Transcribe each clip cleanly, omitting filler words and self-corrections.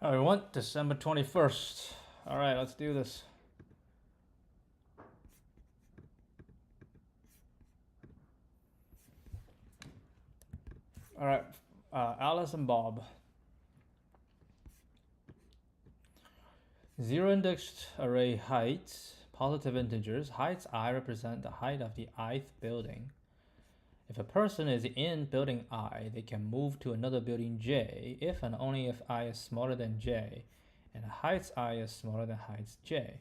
Hello everyone, December 21st. All right, let's do this. All right, Alice and Bob. Zero indexed array heights, positive integers. Heights I represent the height of the ith building. If a person is in building I, they can move to another building J if and only if I is smaller than J and heights I is smaller than heights J.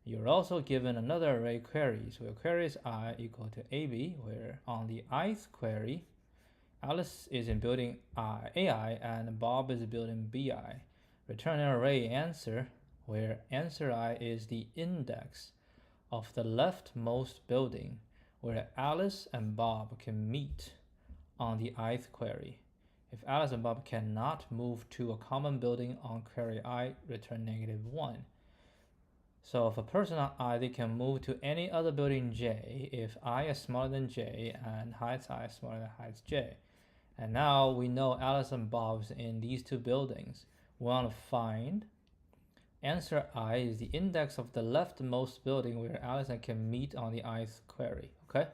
You're also given another array queries where queries I equal to AB, where on the ith query, Alice is in building AI and Bob is building BI. Return an array answer where answer I is the index of the leftmost building where Alice and Bob can meet on the ith query. If Alice and Bob cannot move to a common building on query I, return -1. So if a person on I, they can move to any other building J if I is smaller than J and heights I is smaller than heights J. And now we know Alice and Bob's in these two buildings. We want to find answer I is the index of the leftmost building where Alice can meet on the ith query. Okay?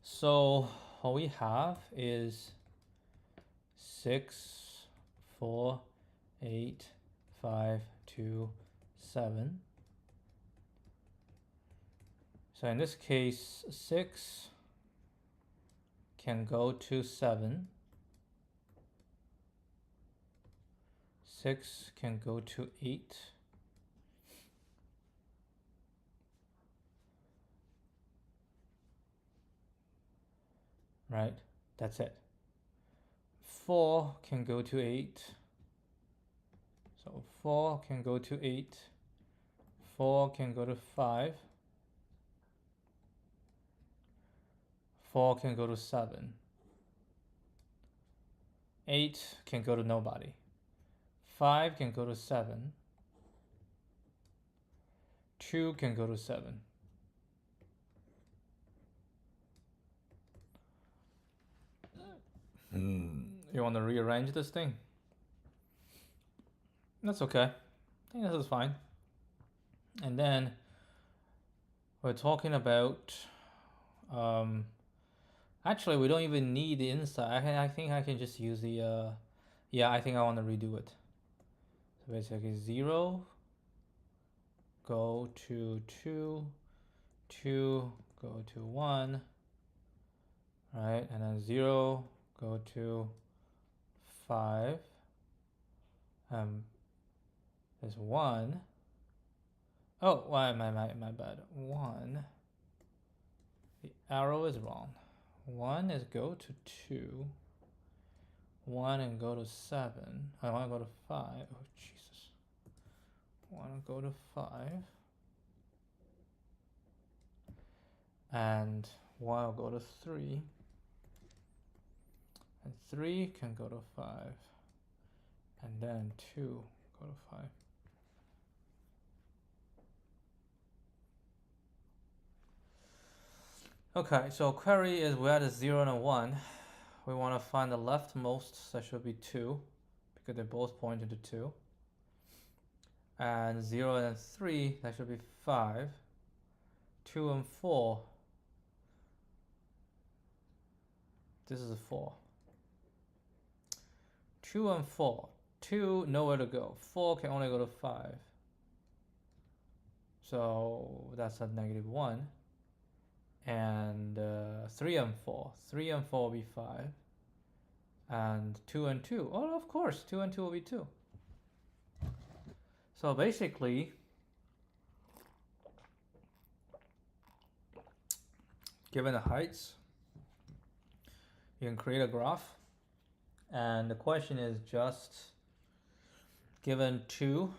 So what we have is 6, 4, 8, 5, 2, 7. So in this case, 6 can go to 7. 6 can go to 8. Right? That's it. 4 can go to 8. So 4 can go to 8. 4 can go to 5. 4 can go to 7. 8 can go to nobody. 5 can go to 7. 2 can go to 7. You want to rearrange this thing? That's okay. I think this is fine. And then we're talking about actually we don't even need the inside. I think I can just use the yeah, I think I want to redo it. So basically 0 go to 2, 2 go to 1, right? And then 0 go to 5. There's 1. Oh, why my bad. 1. The arrow is wrong. 1 is go to 2. 1 and go to 7. I want to go to 5. Oh Jesus. 1 and go to 5. And 1 will go to 3. And 3 can go to 5. And then 2 go to 5. Okay, so query is we had a 0 and a 1. We want to find the leftmost, that should be 2, because they both point into 2. And 0 and 3, that should be 5. 2 and 4. This is a 4. 2 and 4. 2, nowhere to go. 4 can only go to 5. So that's a -1. And 3 and 4. 3 and 4 will be 5. And 2 and 2. Oh, of course, 2 and 2 will be 2. So basically, given the heights, you can create a graph. And the question is just given two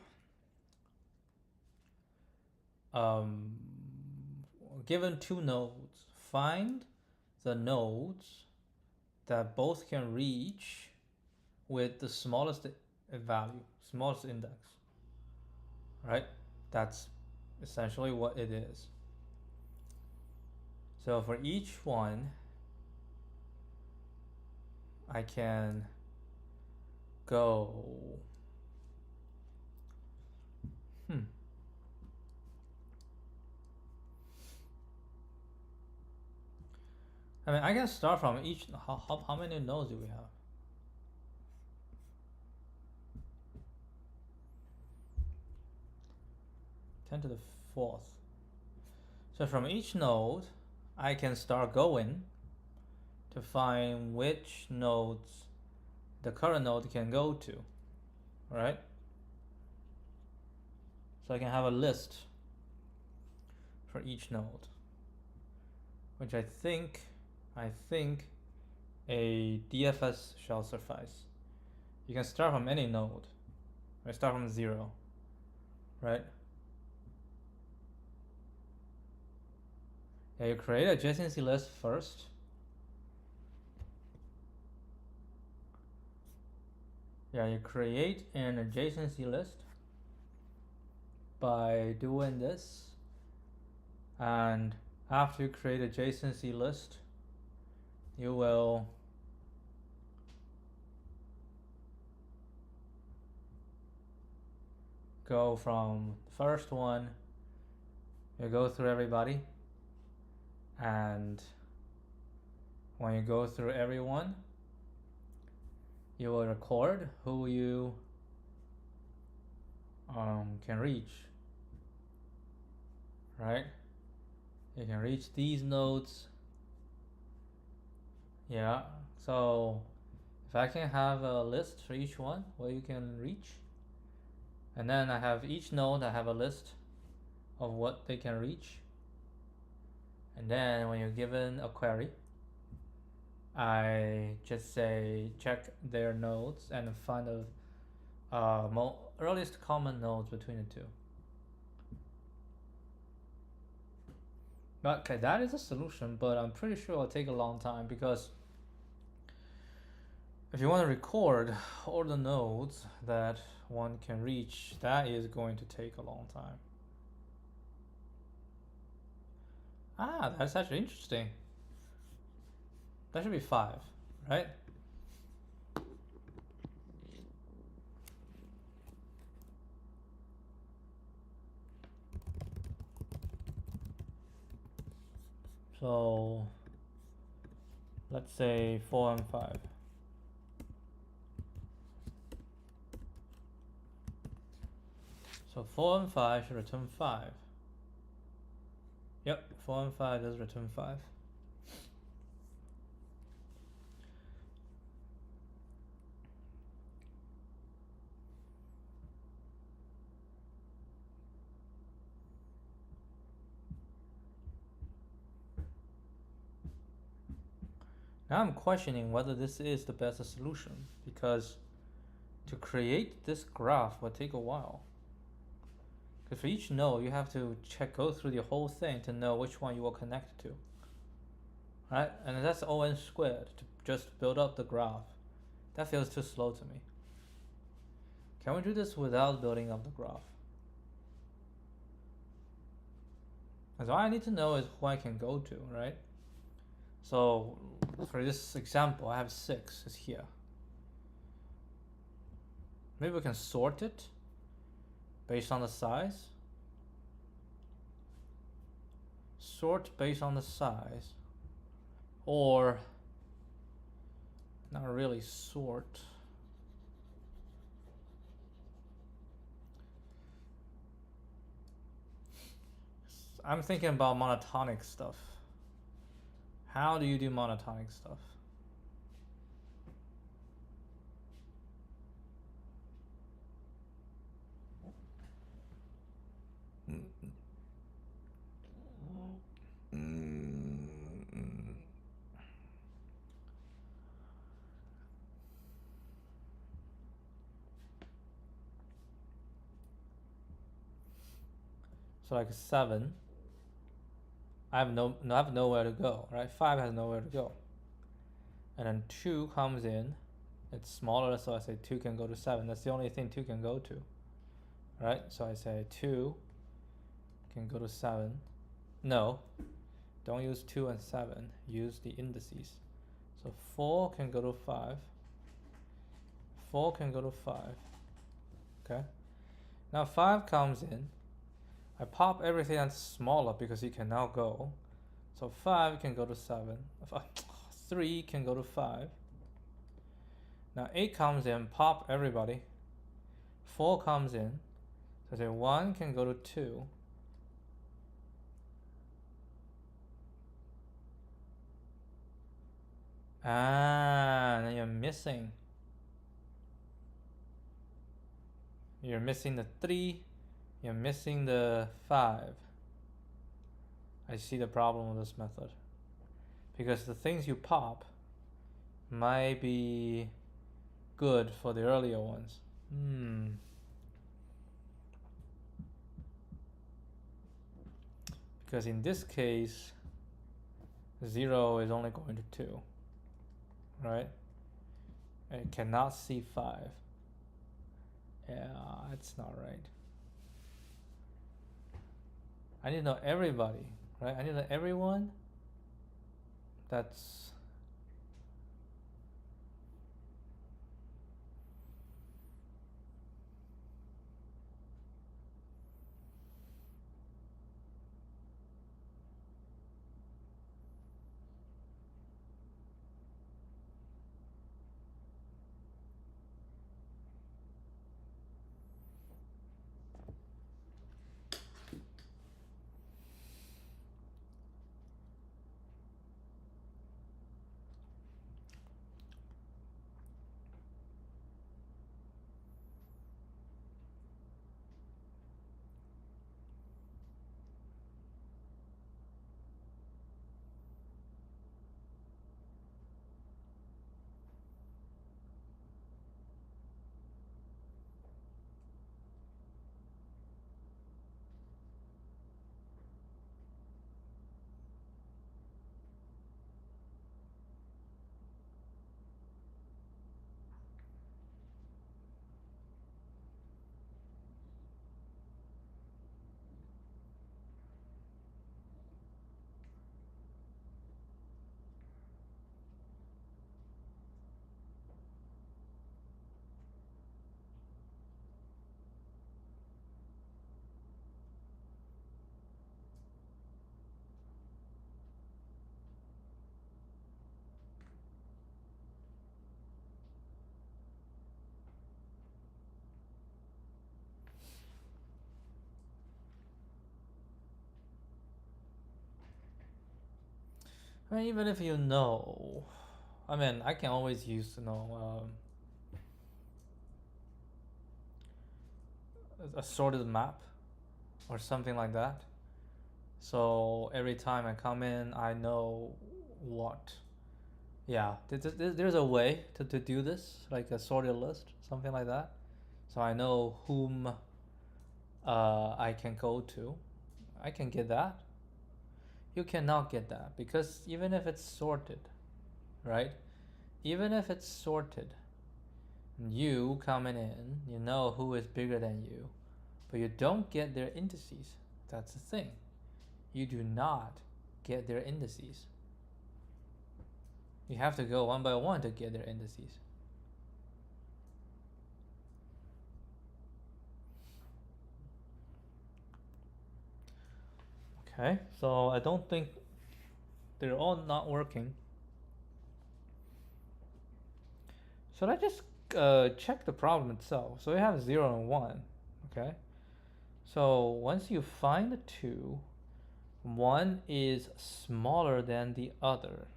nodes, find the nodes that both can reach with the smallest value, smallest index, right? That's essentially what it is. So for each one, I can go. I mean, I can start from each. How many nodes do we have? Ten to the fourth. So from each node, I can start going to find which nodes the current node can go to, right? So I can have a list for each node, which I think a DFS shall suffice. You can start from any node. I start from 0, right? Yeah, you create a adjacency list first. Yeah, you create an adjacency list by doing this. And after you create a adjacency list, you will go from the first one, you go through everybody, and when you go through everyone, you will record who you can reach, right? You can reach these nodes. Yeah, so if I can have a list for each one where you can reach, and then I have each node, I have a list of what they can reach, and then when you're given a query, I just say check their nodes and find the earliest common nodes between the two. Okay, that is a solution, but I'm pretty sure it'll take a long time, because if you want to record all the nodes that one can reach, that is going to take a long time. Ah, that's actually interesting. That should be 5, right? So let's say 4 and 5. So 4 and 5 should return 5. Yep, 4 and 5 does return 5. Now I'm questioning whether this is the best solution, because to create this graph will take a while. Because for each node, you have to go through the whole thing to know which one you will connect to. Right? And that's O(n) squared to just build up the graph. That feels too slow to me. Can we do this without building up the graph? Because all I need to know is who I can go to, right? So for this example, I have 6 is here. Maybe we can sort it based on the size. Sort based on the size. Or not really sort. I'm thinking about monotonic stuff. How do you do monotonic stuff? So like 7, I have nowhere to go, right? 5 has nowhere to go. And then 2 comes in, it's smaller, so I say 2 can go to 7. That's the only thing 2 can go to, right? So I say 2 can go to 7. No, don't use 2 and 7, use the indices. So 4 can go to 5. 4 can go to 5. Okay. Now 5 comes in. I pop everything that's smaller because it can now go. So 5 can go to 7. 3 can go to 5. Now 8 comes in, pop everybody. 4 comes in. So say 1 can go to 2. Then you're missing. You're missing the 3. You're missing the 5. I see the problem with this method. Because the things you pop might be good for the earlier ones. Because in this case, 0 is only going to 2, right? And it cannot see 5. Yeah, that's not right. I need to know everybody, right? I need to know everyone. That's I mean, even if you know, I mean, I can always use to know a sorted map or something like that. So every time I come in, I know what. Yeah, there's a way to do this, like a sorted list, something like that. So I know whom I can go to. I can get that. You cannot get that because even if it's sorted, right? Even if it's sorted, you coming in, you know who is bigger than you, but you don't get their indices. That's the thing. You do not get their indices. You have to go one by one to get their indices. Okay, so I don't think they're all not working. Should I just check the problem itself? So we have 0 and 1, okay? So once you find the 2, 1 is smaller than the other.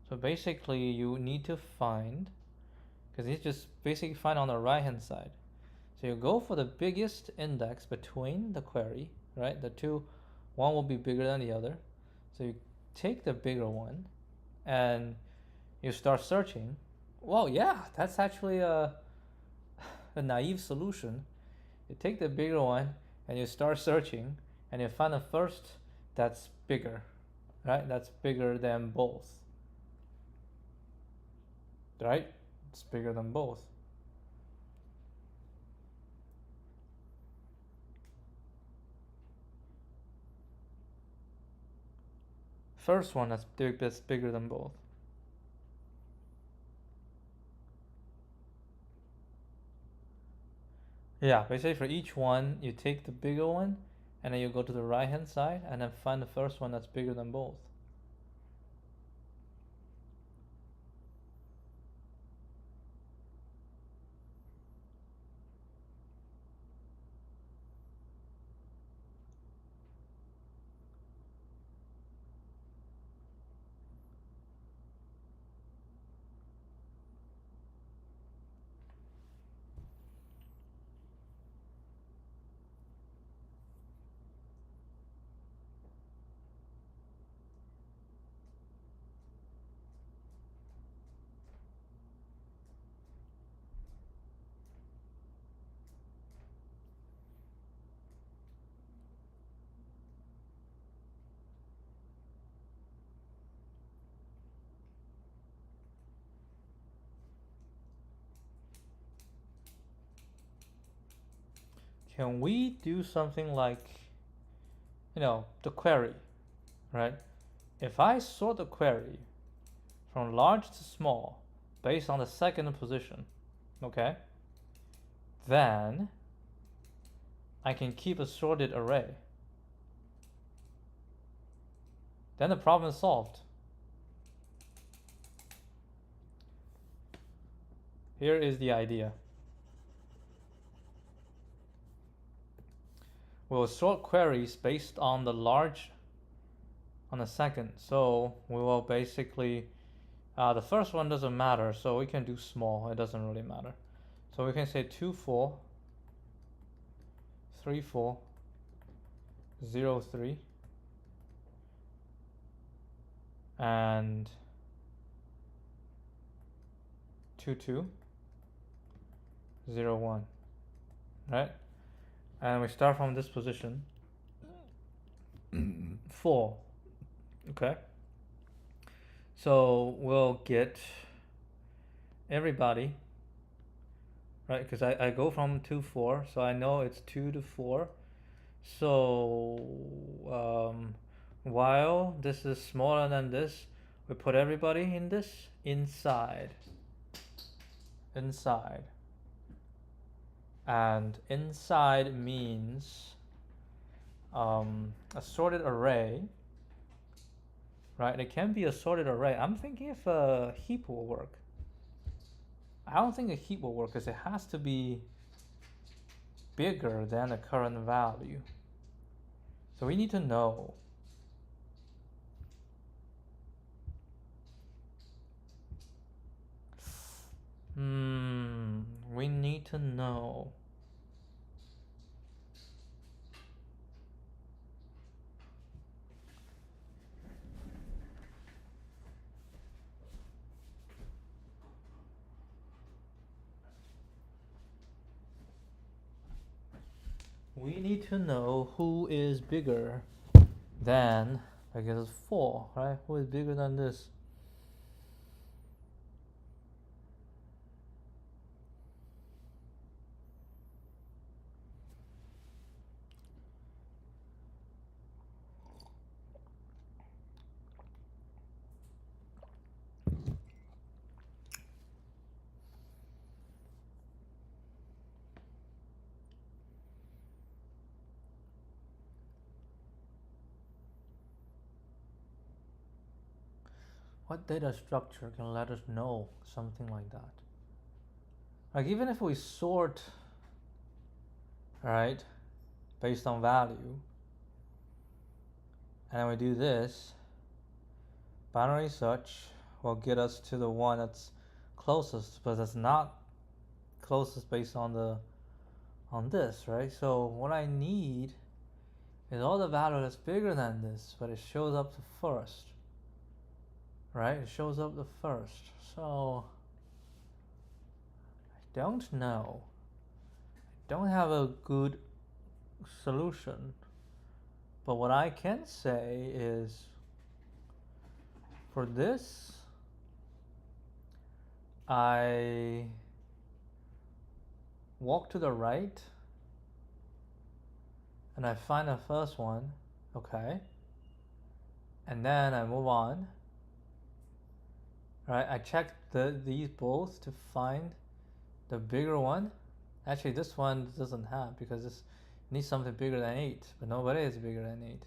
So basically you need to find, because you just basically find on the right hand side. So you go for the biggest index between the query, right? The two, one will be bigger than the other. So you take the bigger one and you start searching. Well, yeah, that's actually a naive solution. You take the bigger one and you start searching and you find the first that's bigger, right? That's bigger than both, right? It's bigger than both. First one that's bigger than both. Yeah, basically for each one, you take the bigger one, and then you go to the right hand side, and then find the first one that's bigger than both. Can we do something like, the query, right? If I sort the query from large to small based on the second position, okay, then I can keep a sorted array. Then the problem is solved. Here is the idea. We'll sort queries based on the large on the second. So we will basically, the first one doesn't matter, so we can do small. It doesn't really matter. So we can say 2, 4, 3, 4, 0, 3, and 2, 2, 0, 1, right? And we start from this position. 4. Okay. So we'll get everybody, right? Because I go from 2, 4, so I know it's 2 to 4. So while this is smaller than this, we put everybody in this inside. And inside means a sorted array, right? It can be a sorted array. I'm thinking if a heap will work. I don't think a heap will work because it has to be bigger than the current value. So we need to know. We need to know. We need to know who is bigger than, I guess it's 4, right? Who is bigger than this? What data structure can let us know something like that? Like even if we sort, right, based on value, and then we do this, binary search will get us to the one that's closest, but that's not closest based on this, right? So what I need is all the value that's bigger than this, but it shows up the first, right? It shows up the first. So I don't know. I don't have a good solution, but what I can say is for this, I walk to the right and I find the first one, okay, and then I move on, right? I check these both to find the bigger one, Actually, this one doesn't have because this needs something bigger than 8, but nobody is bigger than 8.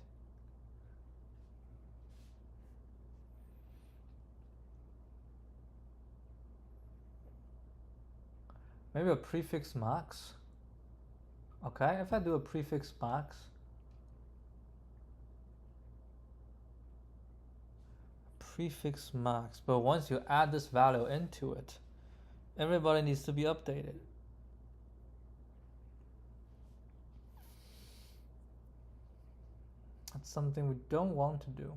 Maybe a prefix max. Okay, if I do a prefix max, but once you add this value into it, everybody needs to be updated. That's something we don't want to do.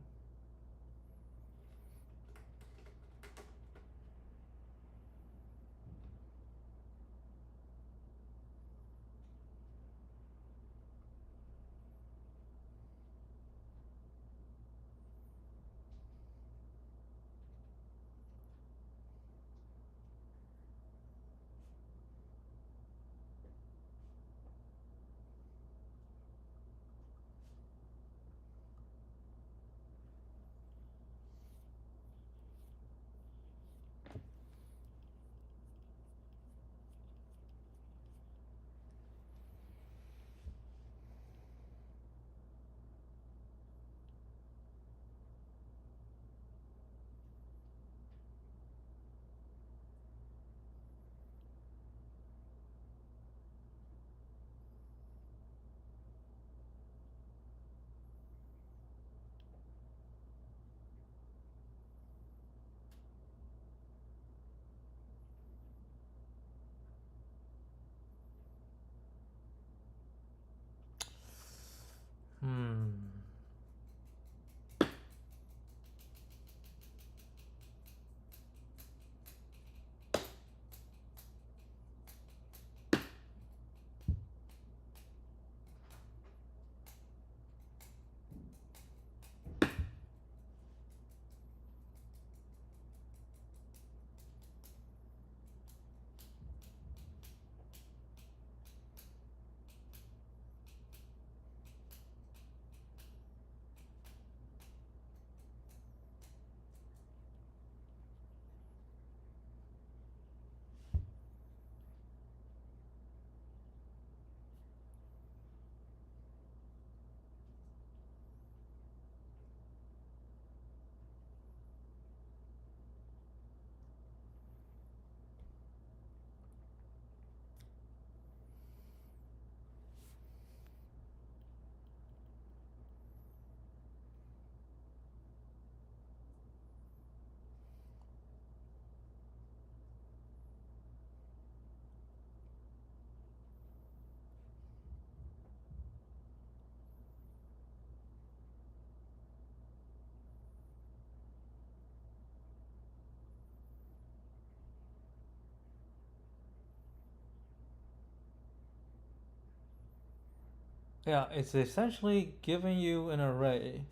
Yeah, it's essentially giving you an array.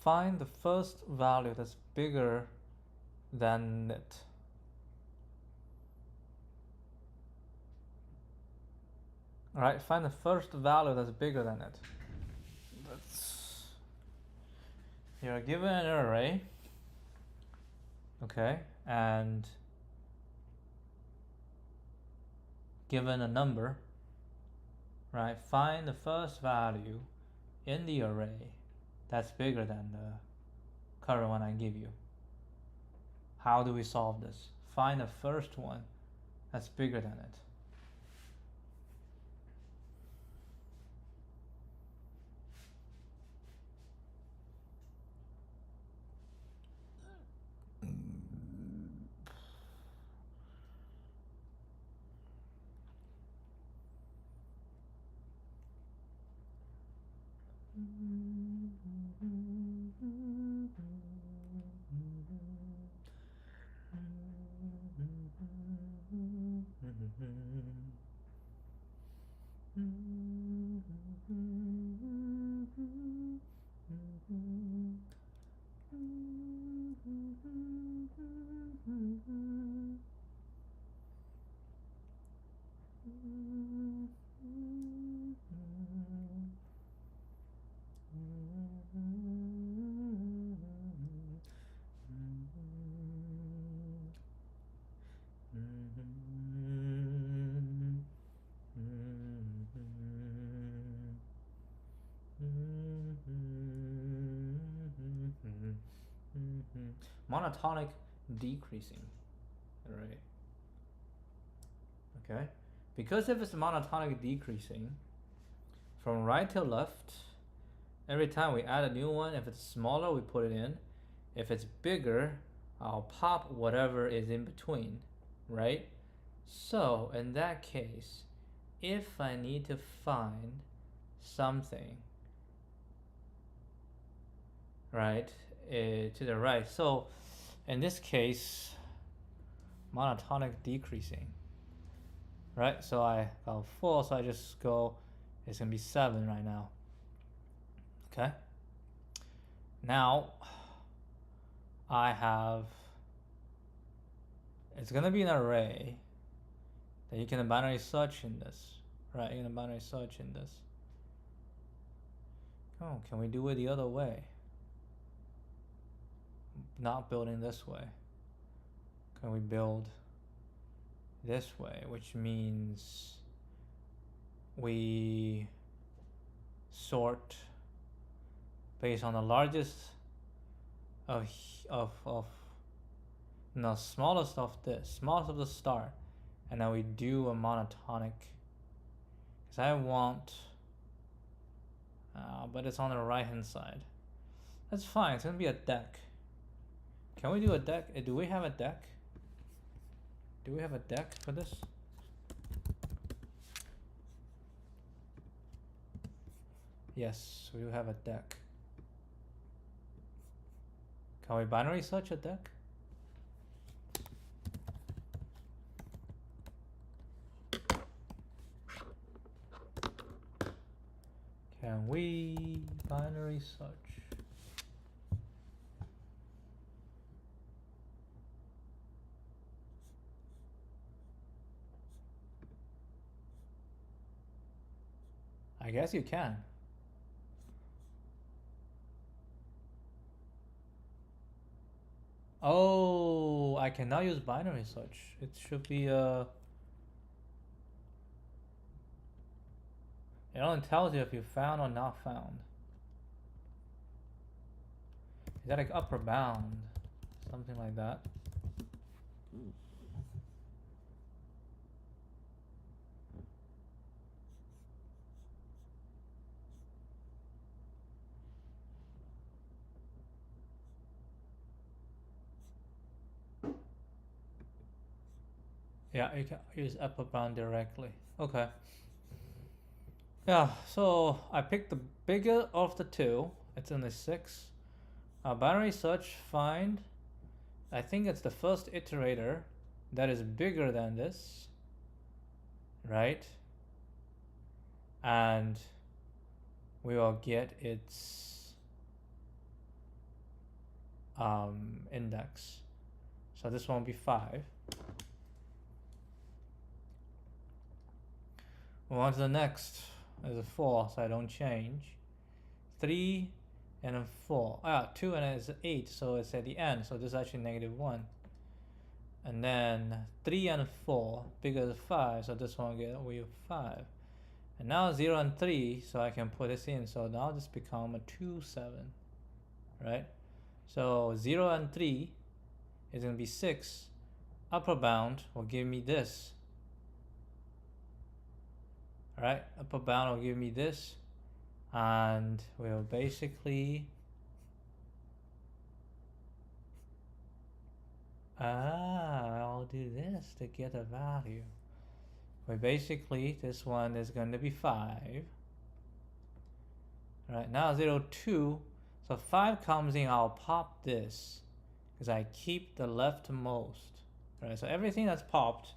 Find the first value that's bigger than it. Alright, find the first value that's bigger than it. You're given an array, okay, and given a number, right? Find the first value in the array that's bigger than the current one I give you. How do we solve this? Find the first one that's bigger than it. monotonic decreasing array. Okay, because if it's monotonic decreasing, from right to left, every time we add a new one, if it's smaller, we put it in. If it's bigger, I'll pop whatever is in between, right? So in that case, if I need to find something, right, to the right, so in this case, monotonic decreasing, right? So I got 4, so I just go, it's gonna be 7 right now. Okay. Now I have, it's gonna be an array that you can binary search in this, right? You can binary search in this. Oh, can we do it the other way? Not building this way. Can we build this way, which means we sort based on the largest of no, smallest of this, smallest of the star, and then we do a monotonic, because I want, but it's on the right hand side. That's fine, it's gonna be a deck. Can we do a deck? Do we have a deck? Do we have a deck for this? Yes, we do have a deck. Can we binary search a deck? Can we binary search? I guess you can. Oh, I cannot use binary search. It should be it only tells you if you found or not found. Is that like upper bound? Something like that. Yeah, you can use upper bound directly. Okay. Yeah, so I picked the bigger of the two. It's in the 6. Binary search find. I think it's the first iterator that is bigger than this, right? And we will get its index. So this one will be 5. Move on to the next. There's a 4, so I don't change. 3 and a 4. 2 and it's 8, so it's at the end. So this is actually -1. And then 3 and 4 bigger than 5, so this one will get 5. And now 0 and 3, so I can put this in. So now this become a 2, 7, right? So 0 and 3 is gonna be 6. Upper bound will give me this. Alright, upper bound will give me this. And we'll basically I'll do this to get a value. Well, basically this one is going to be 5. Alright, now 0, 2. So 5 comes in, I'll pop this because I keep the leftmost. Right, so everything that's popped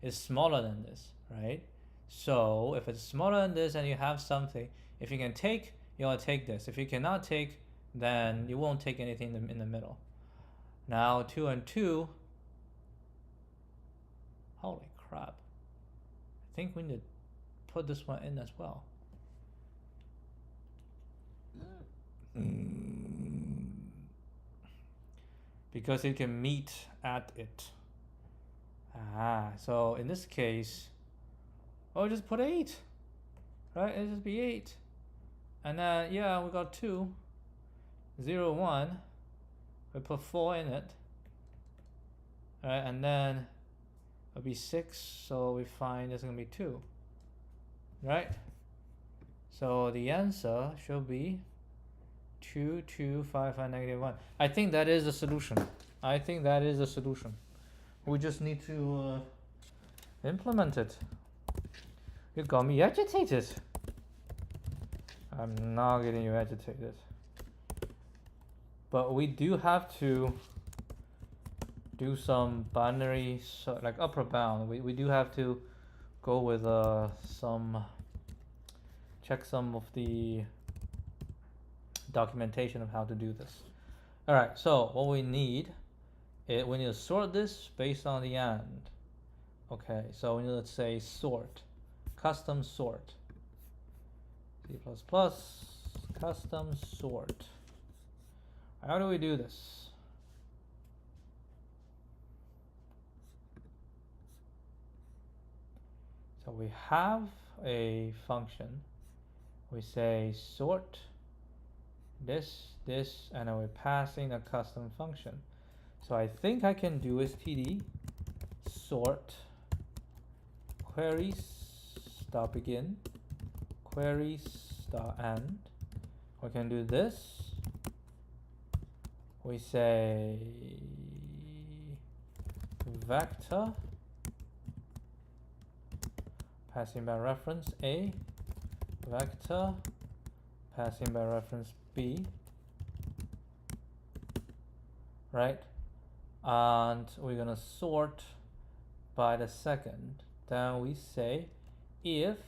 is smaller than this, right? So if it's smaller than this and you have something, if you can take, you'll take this. If you cannot take, then you won't take anything in the middle. Now 2 and 2. Holy crap. I think we need to put this one in as well. Because it can meet at it. So in this case, just put 8. Right? It'll just be 8. And then, yeah, we got 2. 0, 1. We put 4 in it. Alright, and then it'll be 6, so we find it's gonna be 2. Right? So the answer should be 2, 2, 5, 5, -1. I think that is the solution. I think that is the solution. We just need to implement it. You got me agitated. I'm not getting you agitated. But we do have to do some binary, like upper bound. We do have to go with check some of the documentation of how to do this. All right, so what we need is we need to sort this based on the and. Okay, so we need, let's say, sort, custom sort, C++, custom sort. How do we do this? So we have a function. We say sort this, and then we're passing a custom function. So I think I can do std sort queries stop begin, queries stop end. We can do this. We say vector passing by reference A, vector passing by reference B, right? And we're gonna sort by the second. Then we say if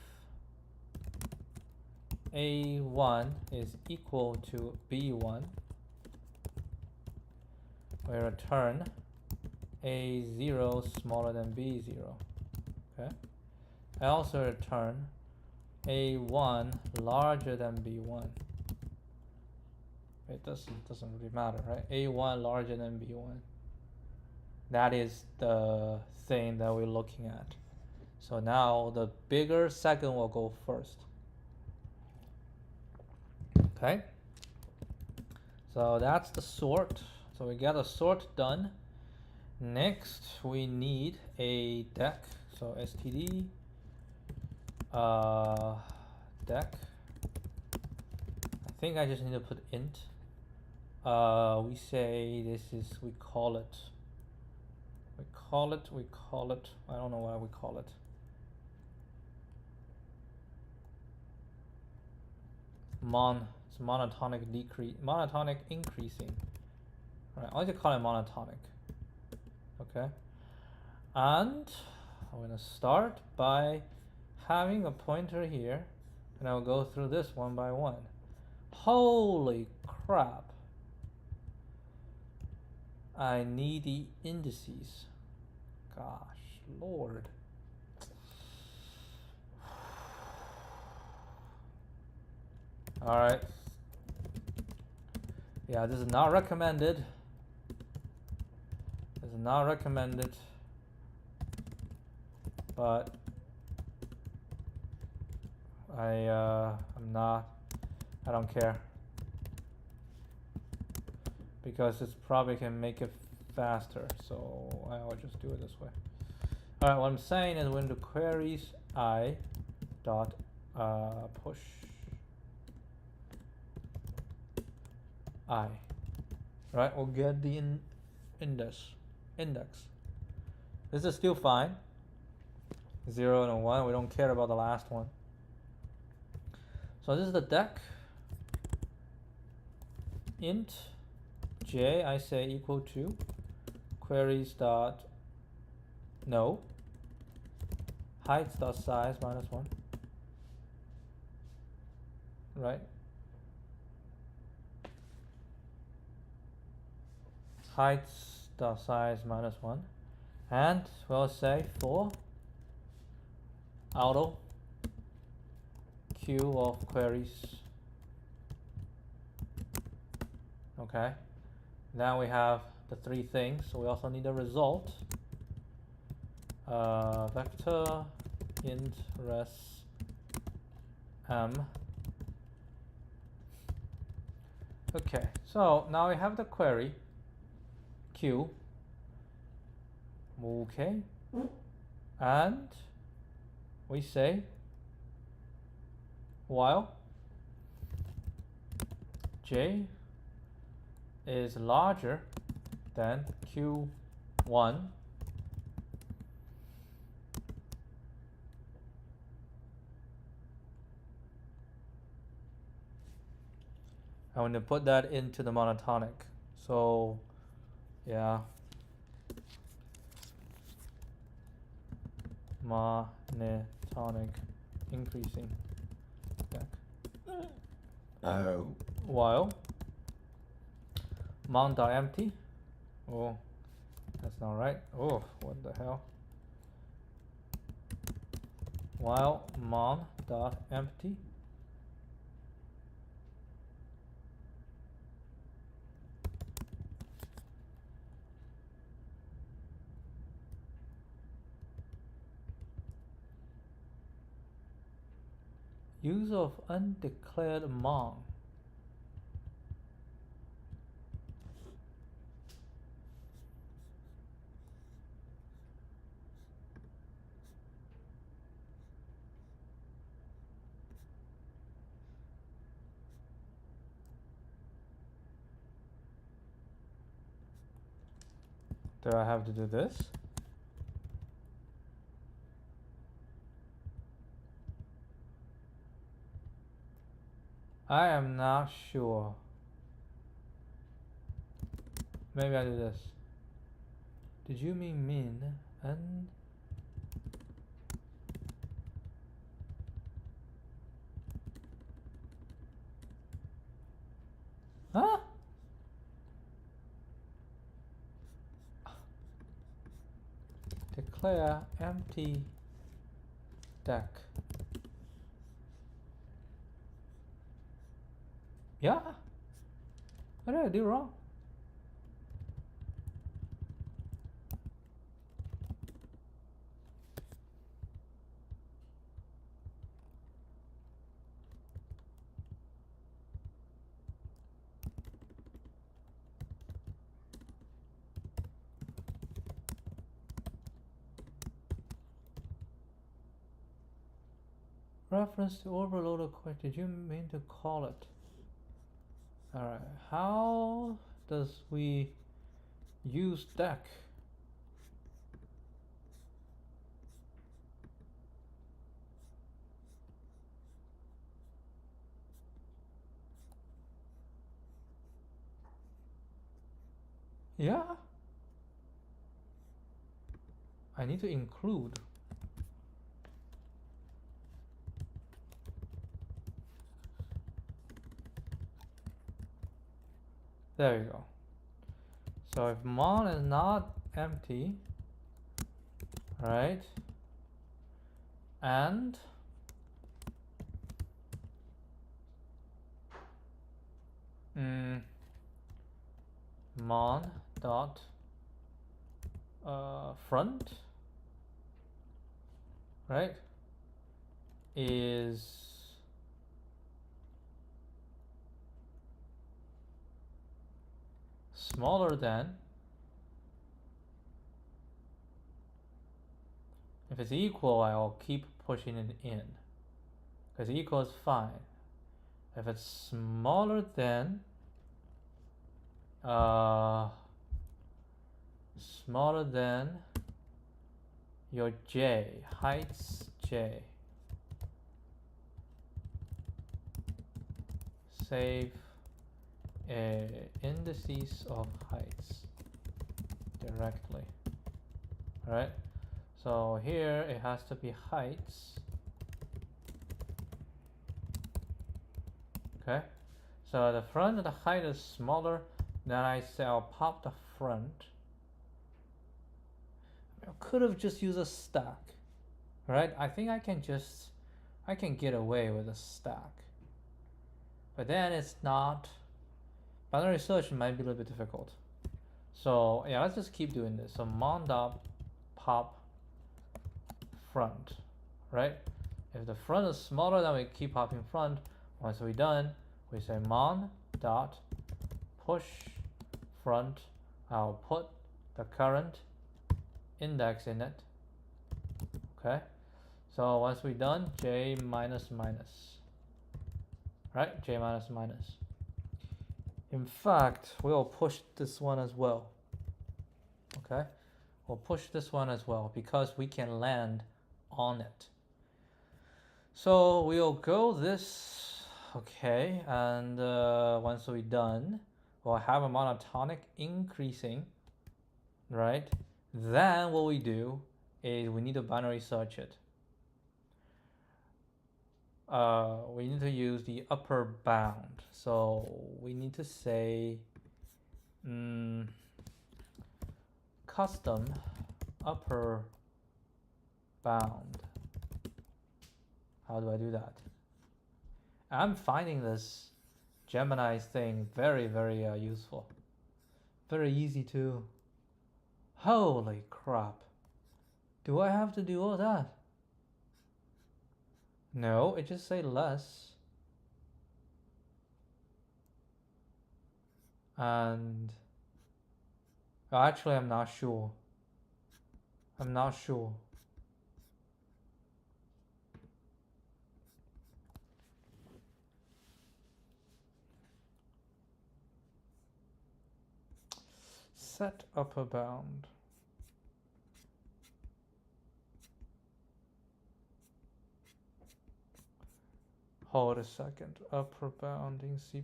A1 is equal to B1, we return A0 smaller than B0. Okay. I also return A1 larger than B1. It doesn't really matter, right? A1 larger than B1. That is the thing that we're looking at. So now the bigger second will go first. Okay. So that's the sort. So we got a sort done. Next we need a deq. So std deq. I think I just need to put int. We say this is, we call it, I don't know what we call it. It's monotonic increasing. All right, I like to call it monotonic. Okay. And I'm gonna start by having a pointer here, and I'll go through this one by one. Holy crap. I need the indices. Gosh, Lord. All right. Yeah, this is not recommended. This is not recommended. But I don't care. Because it's probably can make it faster, so I'll just do it this way. All right, what I'm saying is when the queries I dot push I, right? We'll get the index. This is still fine. 0 and 1. We don't care about the last one. So this is the deq. Int j I say equal to queries dot no heights dot size minus 1, right? Heights dot size minus 1, and we'll say for auto queue of queries. Okay. Now we have the three things, so we also need a result. Vector int res m. Okay, so now we have the query. Q. Okay. And we say while J is larger than Q1, I'm going to put that into the monotonic. So, yeah. Monotonic increasing deck. Oh. While mon.empty. Oh, that's not right. Oh, what the hell? While mon.empty. Use of undeclared mon. Do I have to do this? I am not sure. Maybe I do this. Did you mean min and huh? Declare empty deck. Yeah? What did I do wrong? Reference to overloaded query. Did you mean to call it? Alright, how does we use deck? Yeah? I need to include. There you go. So if mon is not empty, right? And mon dot front, right, is smaller than, if it's equal, I'll keep pushing it in, because equal is fine. If it's smaller than your j, heights j, save indices of heights directly. Alright, so here it has to be heights. Okay, so the front of the height is smaller, then I say I'll pop the front. I could have just used a stack, right? I think I can get away with a stack, but then it's not. Binary search might be a little bit difficult. So yeah, let's just keep doing this. So mon dot pop front, right? If the front is smaller, then we keep popping front. Once we're done, we say mon dot push front I'll put the current index in it. Okay, so once we're done, j minus minus, right? J minus minus. In fact, we'll push this one as well. Okay, we'll push this one as well because we can land on it. So we'll go this, okay, and once we're done, we'll have a monotonic increasing, right? Then what we do is we need to binary search it. We need to use the upper bound. So we need to say custom upper bound. How do I do that? I'm finding this Gemini thing very, very useful. Very easy too. Holy crap. Do I have to do all that? No, it just say less. And actually I'm not sure. I'm not sure. Set upper bound. Hold a second. Upper bound in C++.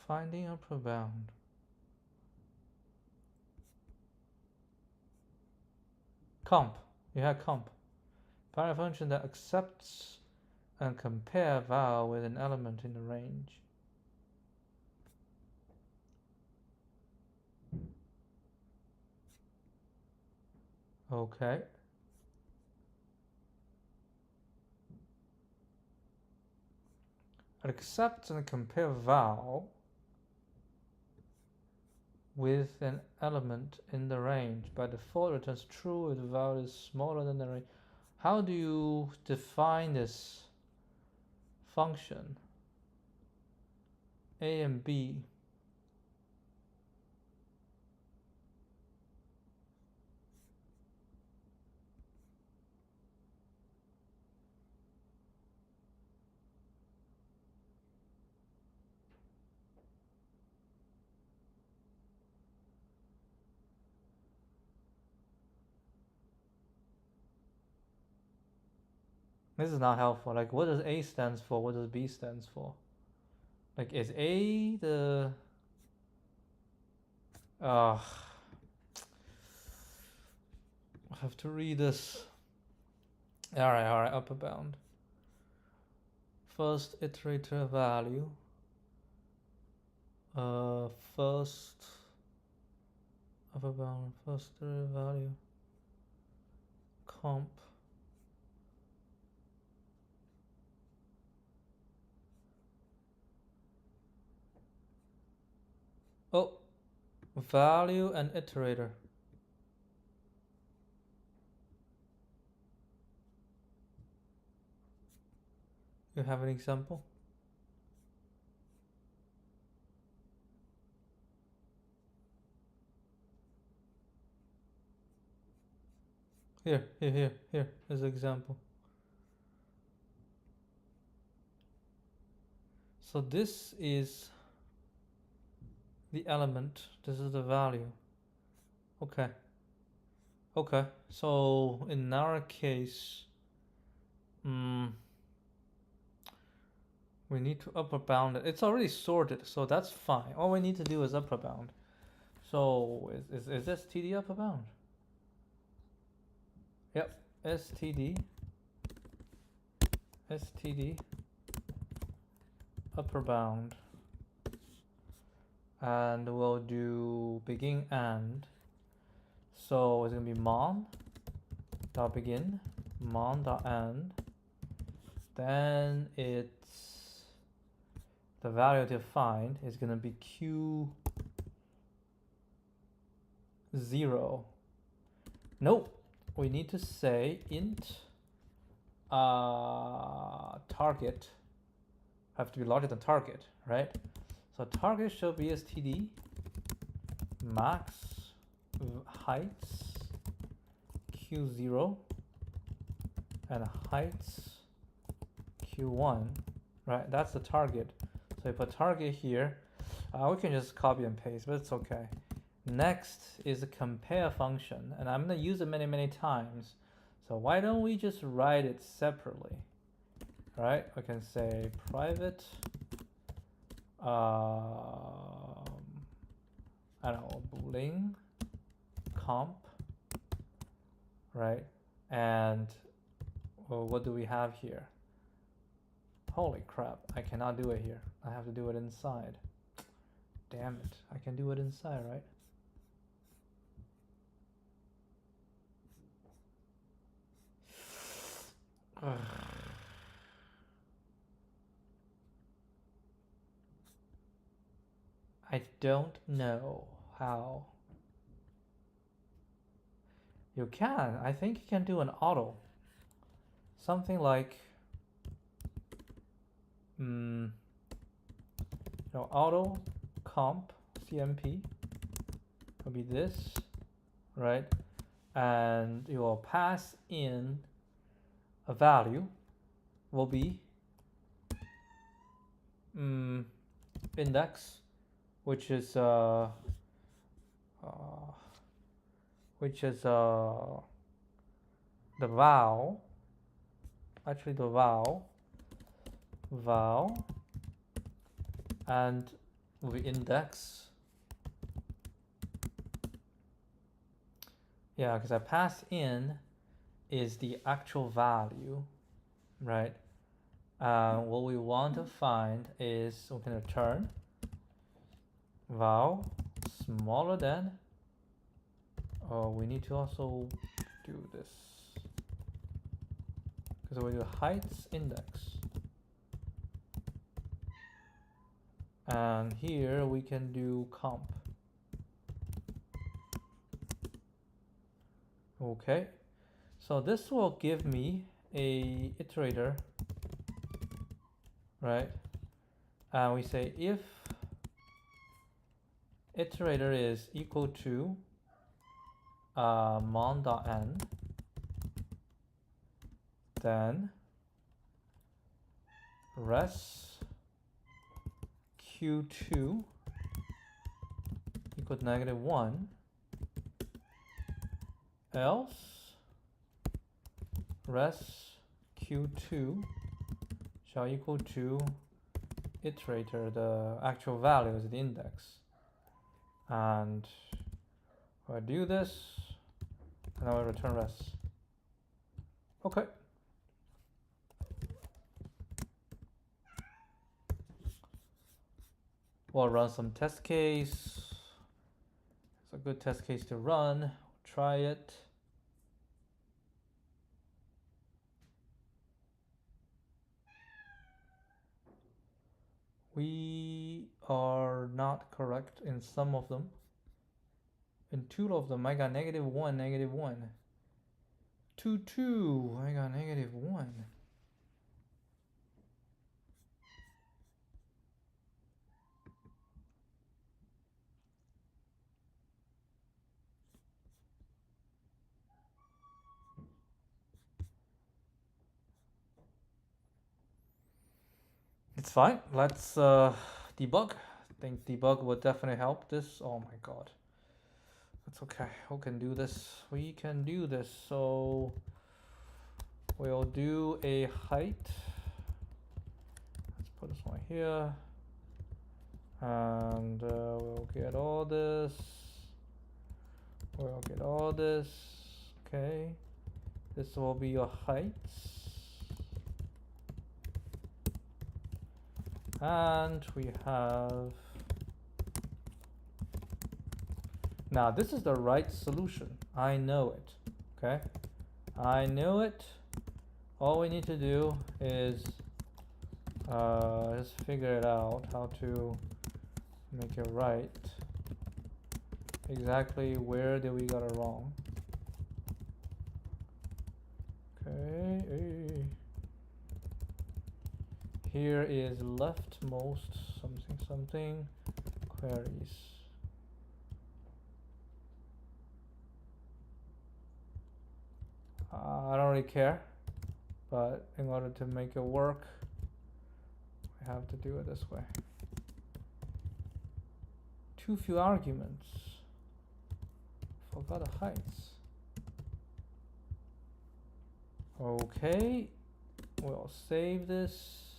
Finding upper bound. Comp. You have comp. Find a function that accepts and compare val with an element in the range. Okay. Accept and compare val with an element in the range. By default, returns true if the val is smaller than the range. How do you define this function? A and B. This is not helpful. Like, what does A stands for? What does B stands for? Like, is A the... I have to read this. Alright, upper bound. First iterator value. First upper bound, first iterator value. Comp. Oh, value and iterator. You have an example? Here is an example. So this is the element, this is the value. Okay, so in our case, we need to upper bound it. It's already sorted, so that's fine. All we need to do is upper bound. So is this TD upper bound? Yep, std upper bound, and we'll do begin and. So it's gonna be mon dot begin, mon dot end. Then it's the value to find is gonna be q0. Nope. We need to say int target, have to be larger than target, right? So target should be std max heights q0 and heights q1, right? That's the target. So I put target here. We can just copy and paste, but it's okay. Next is a compare function, and I'm gonna use it many times. So why don't we just write it separately? All right, I can say private, I don't know, boolean comp, right? And well, what do we have here? Holy crap, I cannot do it here. I have to do it inside. Damn it, I can do it inside, right? I don't know how. You can. I think you can do an auto. Something like auto comp CMP will be this, right? And you will pass in a value will be index, which is the val, actually the val, and will be index. Yeah, because I pass in is the actual value, right? What we want to find is we can return val smaller than. Oh, we need to also do this because we do heights index, and here we can do comp. Okay, so this will give me a iterator, right? And we say if iterator is equal to mon.n, then res q2 equal to -1, else res q2 shall equal to iterator, the actual value is the index. And I do this, and I will return res. Okay. We'll run some test case. It's a good test case to run. Try it. We are not correct in some of them. In 2 of them, I got -1, -1. 2, 2, I got -1. It's fine. Let's debug. I think debug would definitely help this. Oh my god. That's okay. We can do this. We can do this. So we'll do a height. Let's put this one here. And we'll get all this. We'll get all this. Okay. This will be your heights. And we have, now this is the right solution. I know it, okay? I know it. All we need to do is just figure it out, how to make it right. Exactly where did we got it wrong? Okay. here is leftmost something queries. I don't really care, but in order to make it work, we have to do it this way. Too few arguments. Forgot the heights. Okay, we'll save this.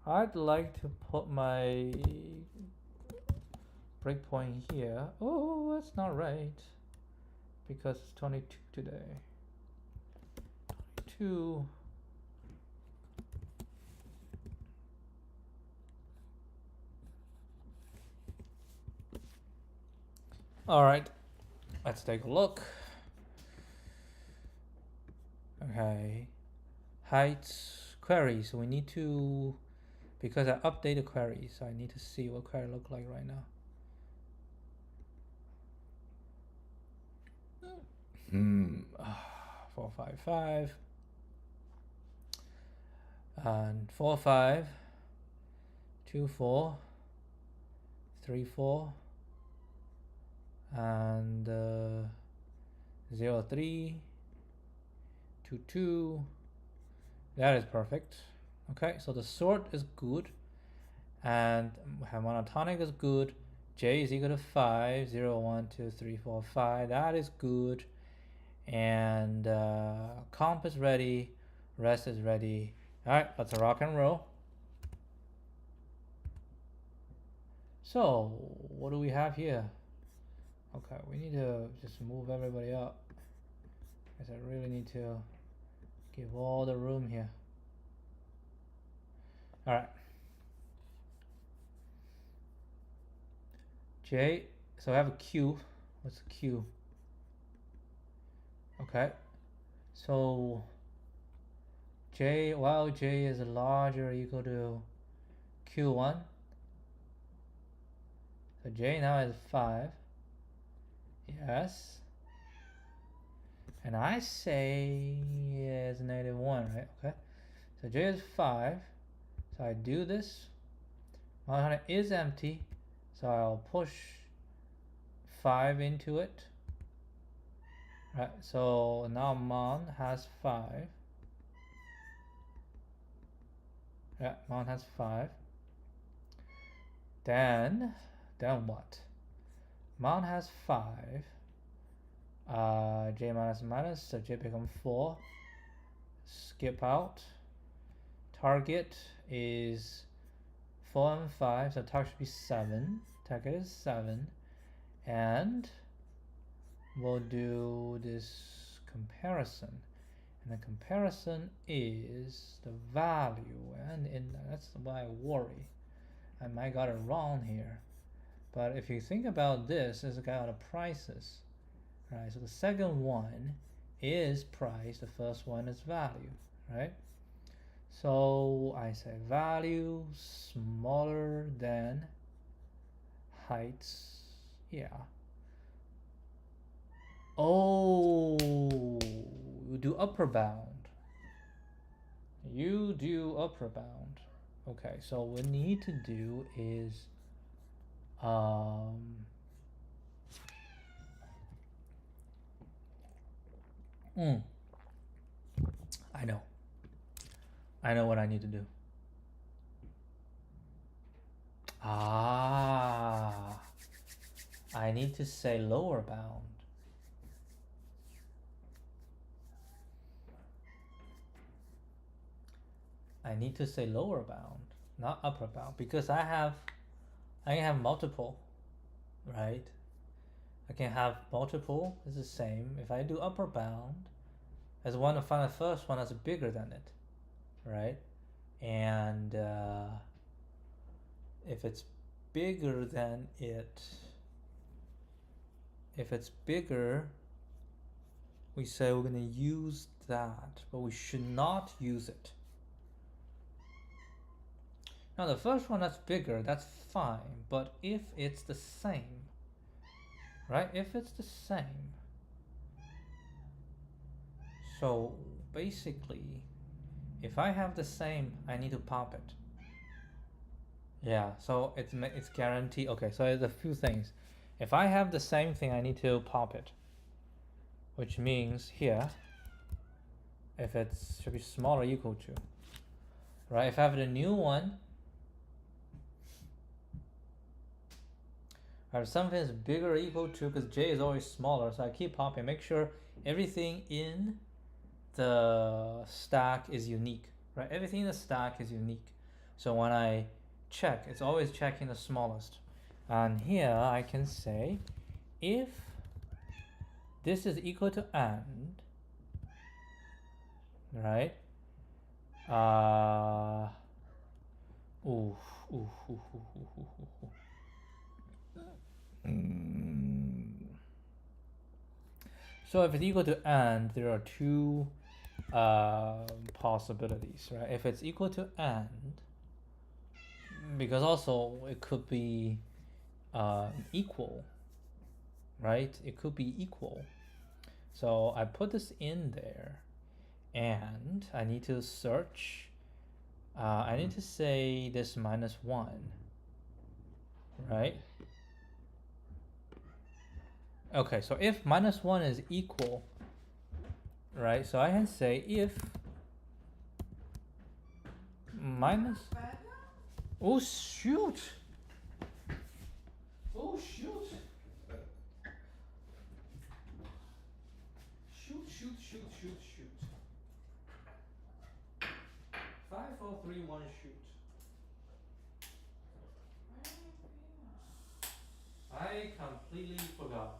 I'd like to put my breakpoint here. Oh, that's not right, because it's 22 today. 22. All right, let's take a look. Okay, heights query. So we need to, because I updated query, so I need to see what query look like right now. 455 and 45 24 34 and 03 22. That is perfect. Okay, so the sort is good, and monotonic is good. J is equal to 5, 0, 1, 2, 3, 4, 5. That is good. And comp is ready, rest is ready. All right, let's rock and roll. So what do we have here? Okay, we need to just move everybody up, because I really need to give all the room here. All right, J, so I have a Q. What's a Q? Okay, so J, while J is larger or equal to Q1, so J now is 5. Yes. And I say it's -1, right? Okay. So J is 5. So I do this. 100 is empty. So I'll push 5 into it. Right. So now mon has 5. Yeah, mon has 5. Then what? Mon has 5. J minus minus, so J becomes 4. Skip out. Target is 4 and 5, so target should be 7. Target is 7. And we'll do this comparison. And the comparison is the value, and that's why I worry. I might got it wrong here. But if you think about this, it's got the prices. Right, so the second one is price, the first one is value, right? So I say value smaller than heights. Yeah. Oh, you do upper bound. You do upper bound. Okay, so what we need to do is I know what I need to do. I need to say lower bound. I need to say lower bound, not upper bound, because I can have multiple, right? I can have multiple, it's the same. If I do upper bound, I want to find the first one that's bigger than it, right? And if it's bigger than it, if it's bigger, we say we're going to use that, but we should not use it. Now the first one that's bigger, that's fine, but if it's the same, right? If it's the same, so basically, if I have the same, I need to pop it. Yeah, so it's guaranteed. Okay, so there's a few things. If I have the same thing, I need to pop it, which means here, if it should be smaller equal to, right? If I have the new one, I have something that's bigger or equal to, because j is always smaller, so I keep popping. Make sure everything in the stack is unique, right? Everything in the stack is unique. So when I check, it's always checking the smallest. And here I can say, if this is equal to and, right? Ooh, ooh, ooh, ooh, ooh, ooh, ooh. So if it's equal to and, there are two possibilities, right? If it's equal to and, because also it could be equal, right? It could be equal. So I put this in there, and I need to search. I need to say this minus 1, right? Okay, so if minus 1 is equal, right? So I can say if minus... Oh, shoot! Oh, shoot! Shoot, shoot, shoot, shoot, shoot. 5, 4, 3, 1, shoot. I completely forgot.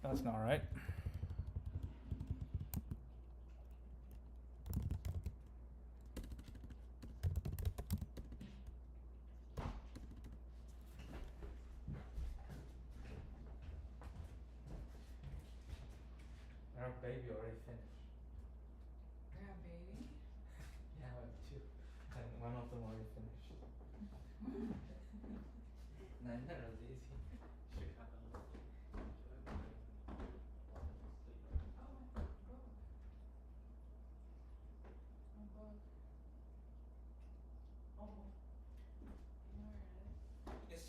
That's not right. Her baby already finished. I got a baby? Yeah, I have two. And one of them already finished. 난나라지 Chicago. Oh, my book. My book. Oh, you know where it is? Yes.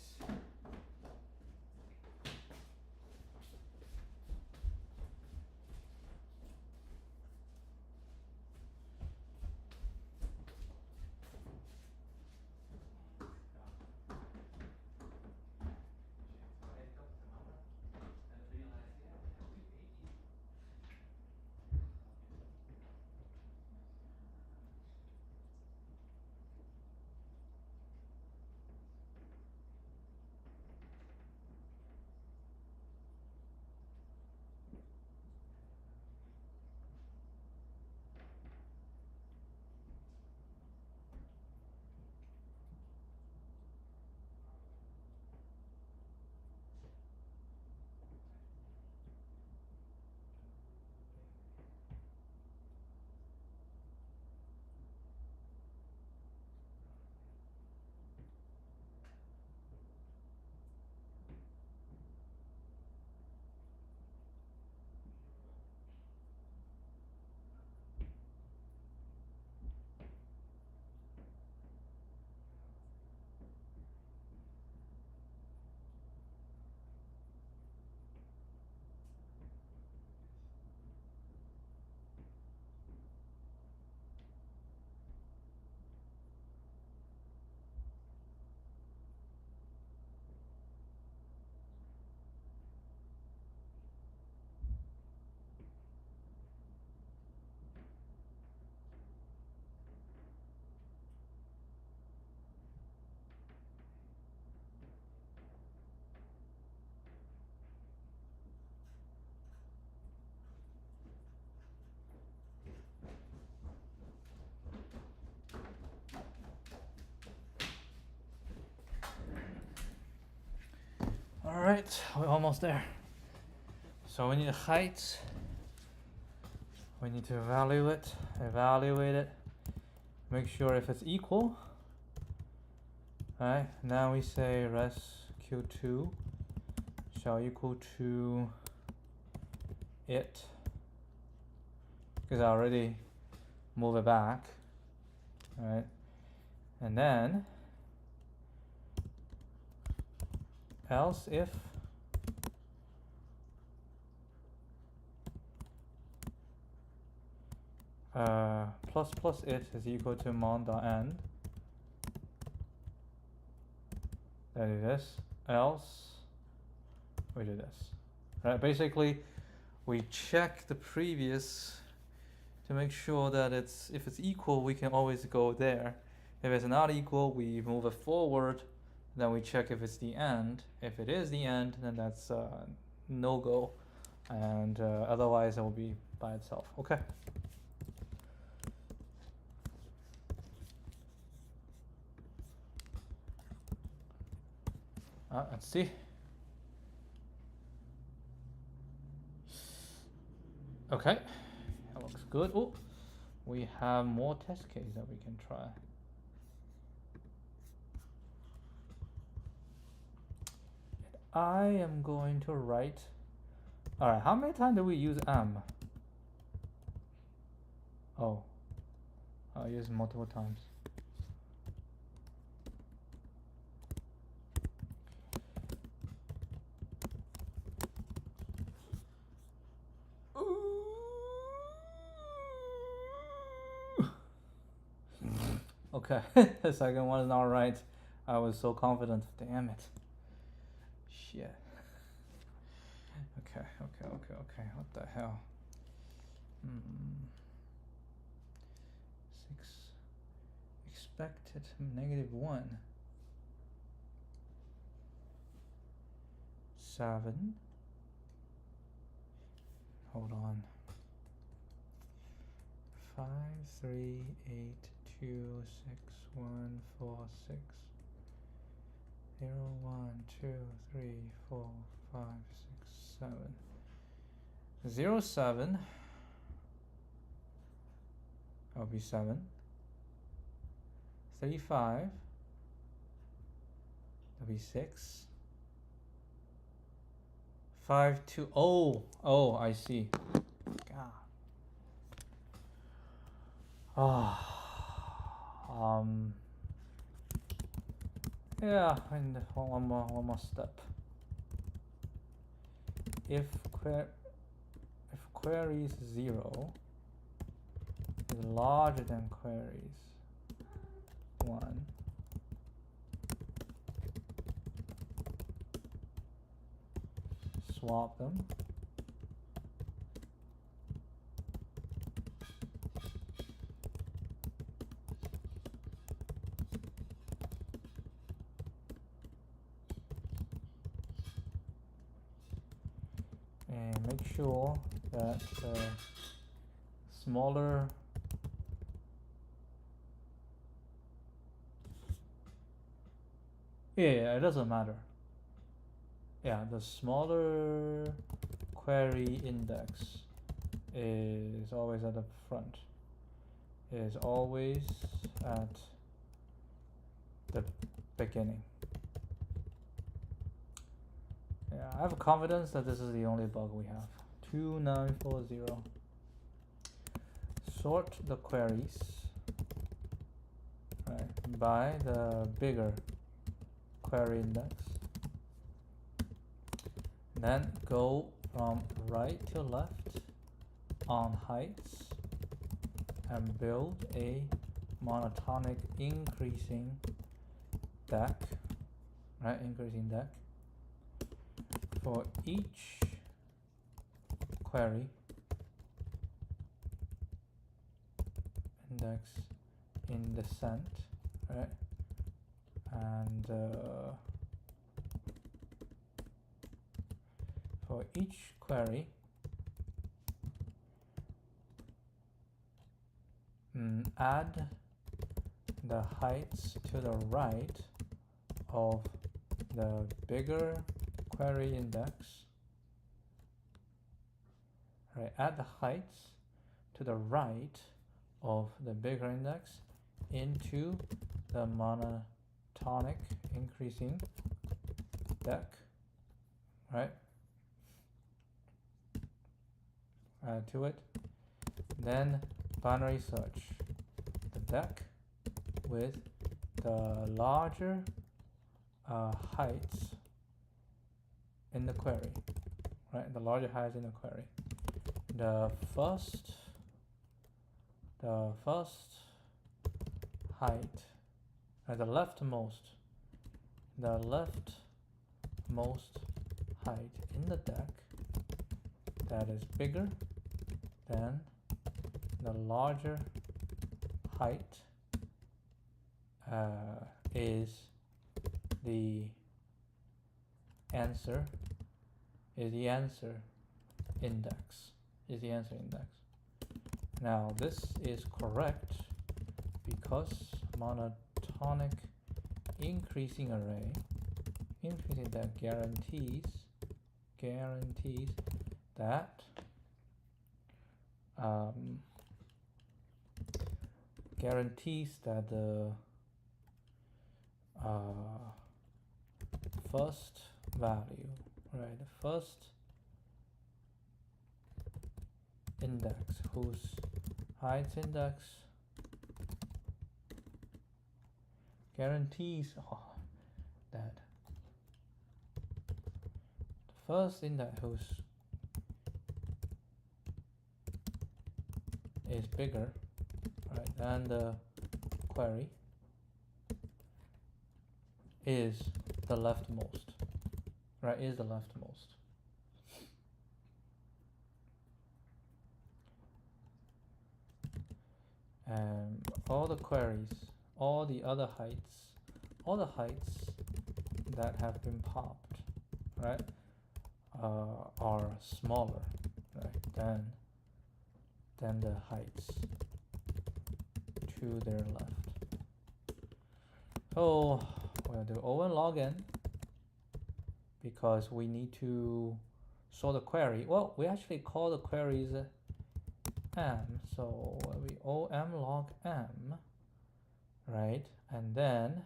Alright, we're almost there. So we need a height. We need to evaluate it, make sure if it's equal. Alright, now we say res q2 shall equal to it, because I already move it back. Alright, and then else if plus it is equal to mon.end, that is this, else we do this. Right, basically we check the previous to make sure that if it's equal we can always go there. If it's not equal we move it forward, then we check if it's the end. If it is the end, then that's no go, and otherwise it will be by itself. Okay. Let's see. Okay, that looks good. Oh, we have more test cases that we can try. I am going to write. Alright, how many times do we use m? Oh, I'll use multiple times. Okay, the second one is not right. I was so confident. Damn it. Shit. Okay. What the hell? 6 expected -1. 7. Hold on. 5, 3, 8, 2, 6, 1, 4, 6. 0, 1, 2, 3, 4, 5, 6, 7. 0, 7. That'll be 7. 3, 5. That'll be 6. 5, 2. Oh, I see. God. Yeah, and one more step. If queries 0 is larger than queries 1, swap them. And make sure that smaller yeah, it doesn't matter. Yeah, the smaller query index is always at the front, is always at the beginning. Yeah, I have confidence that this is the only bug we have. 2940. Sort the queries, right, by the bigger query index. Then go from right to left on heights and build a monotonic increasing deck, right, increasing deck for each query index in descent, right, and for each query add the heights to the right of the bigger query index, right, add the heights to the right of the bigger index into the monotonic increasing deck, right, add to it, then binary search the deck with the larger heights in the query, right, the larger heights in the query. The first height at the leftmost height in the deck that is bigger than the larger height is the answer index. Now this is correct because monotonic increasing array, increasing that guarantees that the first value, right, the first index whose height index guarantees that the first index whose is bigger, right, than the query is the leftmost, right, is the leftmost. And all the queries, all the heights that have been popped, right, are smaller, right, than the heights to their left. So we'll do O and log n because we need to So the query, well, we actually call the queries m, so we om log m, right? And then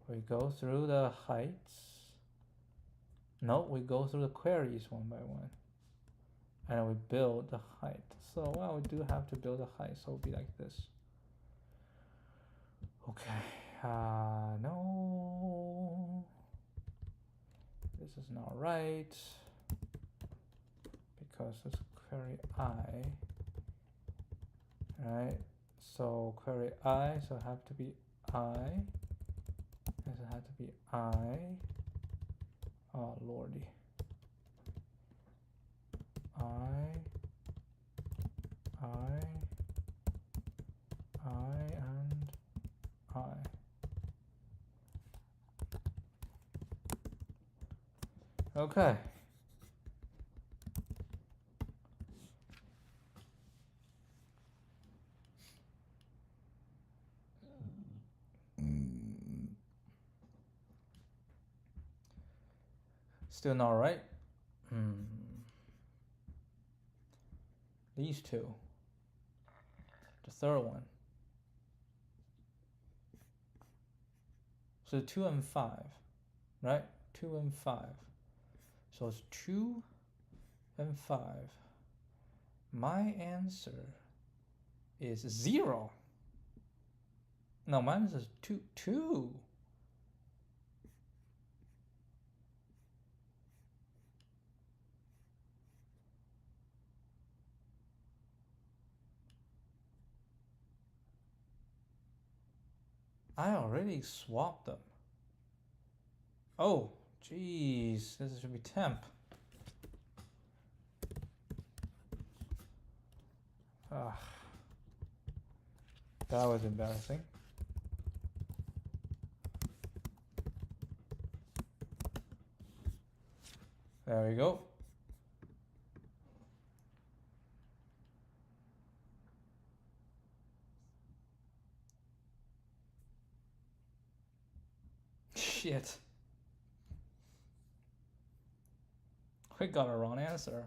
we go through the heights. No, we go through the queries one by one, and we build the height. So well, we do have to build a height, so it'll be like this. Okay, no, this is not right, because this query I, right? So query I, so it have to be I, this have to be I, oh lordy, I, and I. Okay. Still not right. These two. The third one. So 2 and 5, right? 2 and 5. So it's 2 and 5. My answer is 0. No, mine is 2. 2. I already swapped them. Oh, jeez. This should be temp. Ah, that was embarrassing. There we go. Shit. We got a wrong answer.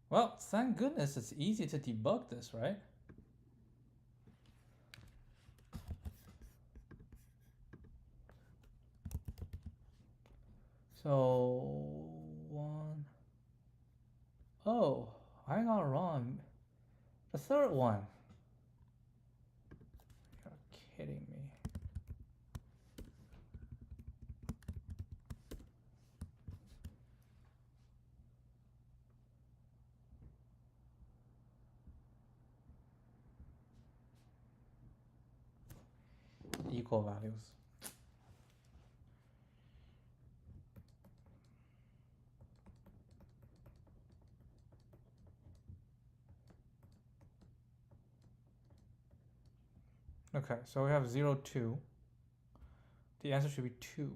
Well, thank goodness it's easy to debug this, right? So, 1. Oh, I got it wrong. The third one. You're kidding me. Equal values. Okay, so we have 0, 2. The answer should be 2.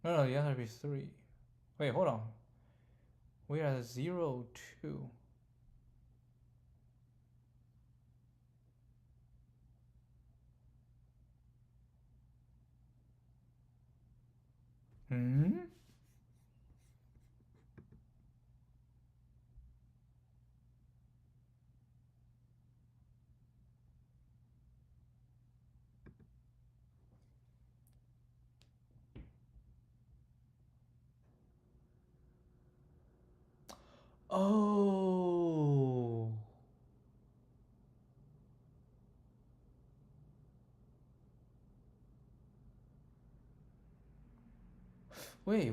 No, the answer should be 3. Wait, hold on. We are 0, 2. Hmm? Oh. Wait.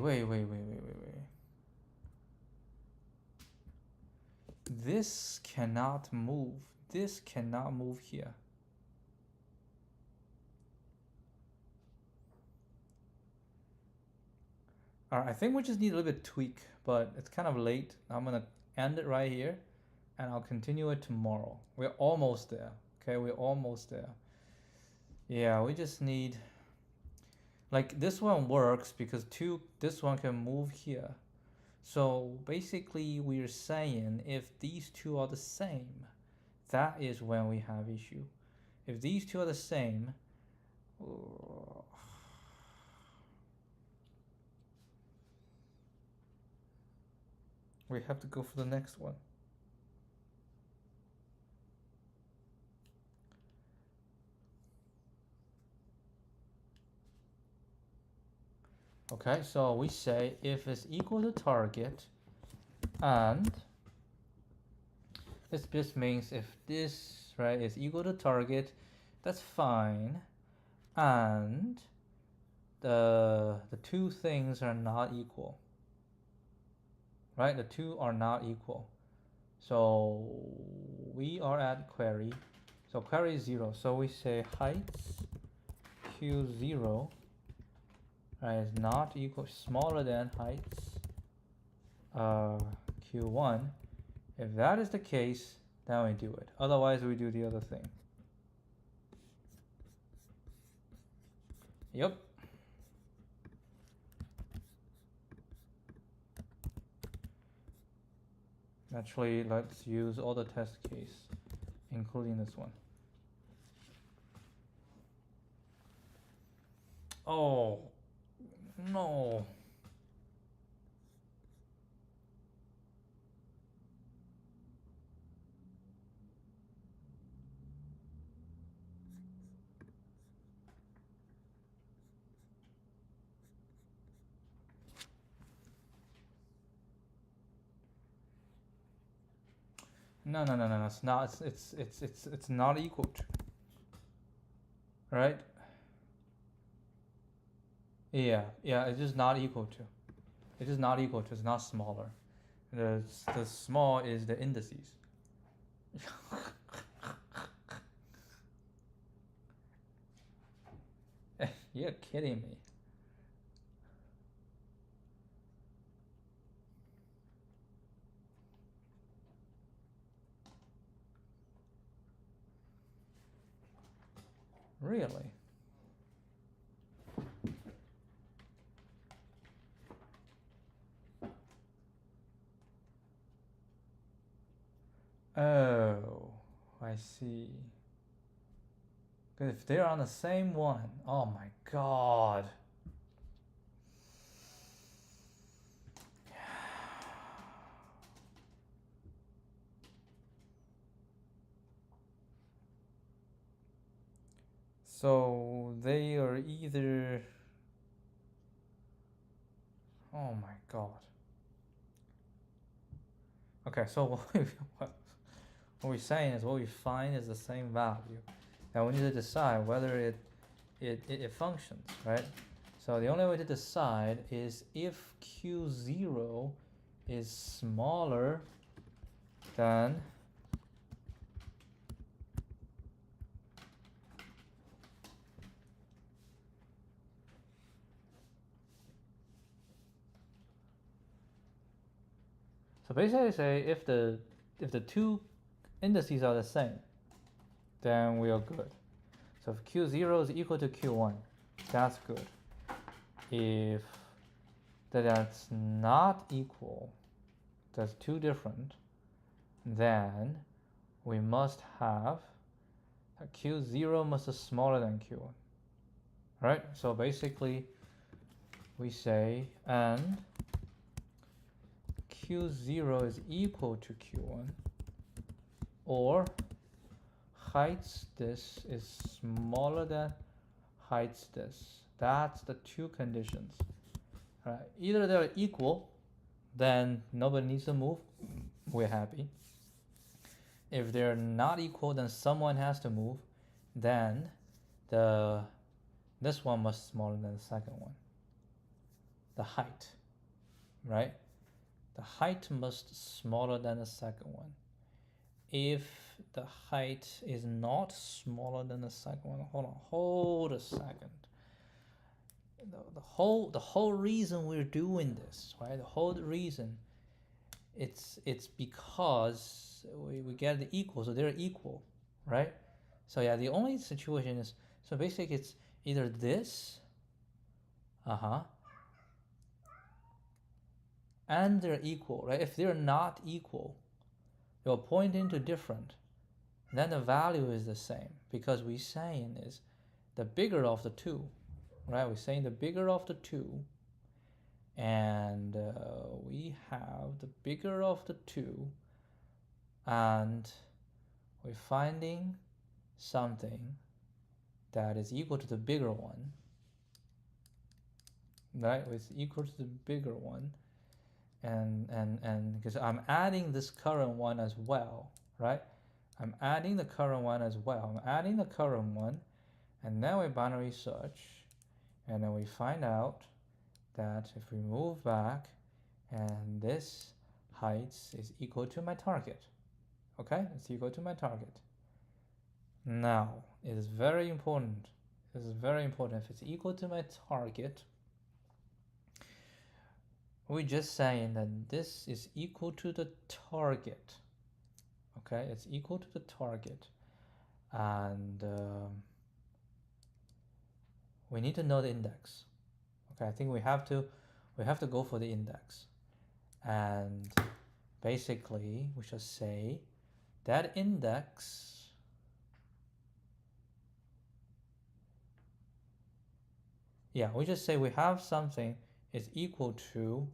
This cannot move. This cannot move here. Alright, I think we just need a little bit tweak but it's kind of late. I'm gonna end it right here, and I'll continue it tomorrow. We're almost there. Okay, we're almost there. Yeah, we just need, like, this one works because this one can move here. So basically we're saying if these two are the same, that is when we have issue. If these two are the same, we have to go for the next one. Okay, so we say if it's equal to target, and this just means if this, right, is equal to target, that's fine, and the two things are not equal, right? The two are not equal. So we are at query. So query is 0. So we say heights q0, right, is not equal, smaller than heights q1. If that is the case, then we do it. Otherwise, we do the other thing. Yep. Actually, let's use all the test case, including this one. Oh, no. No, it's not, it's not equal to, right? Yeah, it's just not equal to. It is not equal to, it's not smaller. The small is the indices. You're kidding me. Really? Oh, I see. Because if they're on the same one, oh my god. So they are either, oh my god. Okay, so what we're saying is what we find is the same value. Now we need to decide whether it functions, right? So the only way to decide is if q0 is smaller than so basically say if the two indices are the same, then we are good. So if q0 is equal to q1, that's good. If that's not equal, that's too different, then we must have q0 must be smaller than q1. Right? So basically we say and q0 is equal to q1, or heights this is smaller than heights this. That's the two conditions. Right? Either they're equal, then nobody needs to move, we're happy. If they're not equal, then someone has to move, then this one must be smaller than the second one. The height, right? The height must be smaller than the second one. If the height is not smaller than the second one, hold a second. the whole reason we're doing this, right? The whole reason, it's because we get the equal, so they're equal, right? So yeah, the only situation is, so basically it's either this, and they're equal, right? If they're not equal, they're pointing to different, then the value is the same, because we're saying is the bigger of the two, right? We're saying the bigger of the two, and we have the bigger of the two, and we're finding something that is equal to the bigger one, right? It's equal to the bigger one, and because I'm adding this current one as well, right? I'm adding the current one as well. I'm adding the current one, and then we binary search, and then we find out that if we move back, and this height is equal to my target, okay? It's equal to my target. Now, it is very important. This is very important. If it's equal to my target, we're just saying that this is equal to the target. Okay, it's equal to the target, and we need to know the index. Okay, I think we have to go for the index, and basically we should say that index we just say we have something is equal to